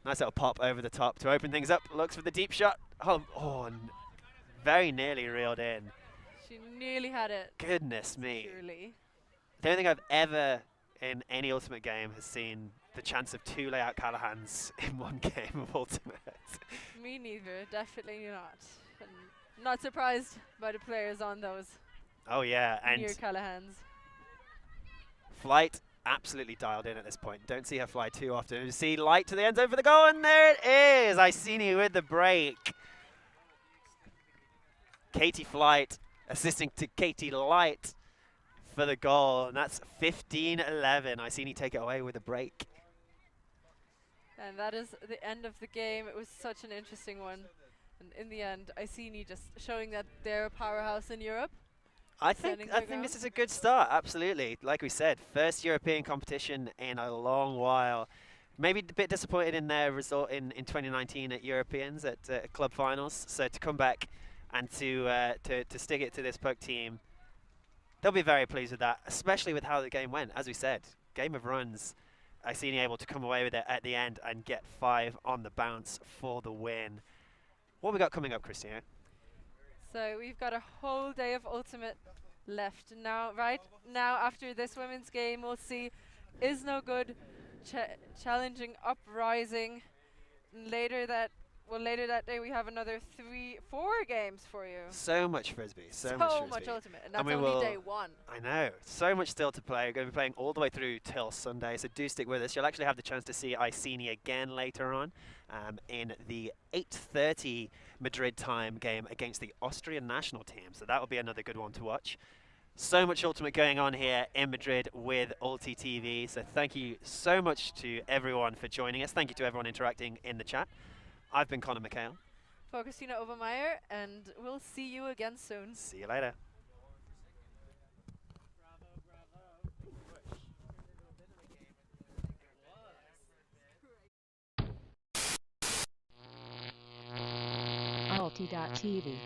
Nice little pop over the top to open things up. Looks for the deep shot. Oh, very nearly reeled in. She nearly had it. Goodness me. Truly. I don't think I've ever in any Ultimate game has seen the chance of 2 layout Callahans in one game of Ultimate. Me neither. Definitely not. And not surprised by the players on those Oh yeah, and near Callahans. Flight absolutely dialed in at this point. Don't see her fly too often. You see Light to the end zone for the goal, and there it is. ICENI with the break. Katie Flight assisting to Katie Light for the goal, and that's 15-11. ICENI take it away with a break. And that is the end of the game. It was such an interesting one. And in the end, ICENI just showing that they're a powerhouse in Europe. I think this is a good start, absolutely. Like we said, first European competition in a long while. Maybe a bit disappointed in their result in 2019 at Europeans at club finals. So to come back and to stick it to this Puck team, they'll be very pleased with that, especially with how the game went. As we said, game of runs. ICENI able to come away with it at the end and get 5 on the bounce for the win. What have we got coming up, Christina? So we've got a whole day of Ultimate left now. Right now, after this women's game, we'll see Is No Good challenging Uprising. And later that day, we have another 4 games for you. So much Frisbee. So much Frisbee. Ultimate, and that's we only day 1. I know. So much still to play. We're going to be playing all the way through till Sunday, so do stick with us. You'll actually have the chance to see ICENI again later on in the 8:30 Madrid time game against the Austrian national team. So that will be another good one to watch. So much Ultimate going on here in Madrid with Ulti TV. So thank you so much to everyone for joining us. Thank you to everyone interacting in the chat. I've been Connor McHale. For Christina Overmeyer, and we'll see you again soon. See you later. Ulti.tv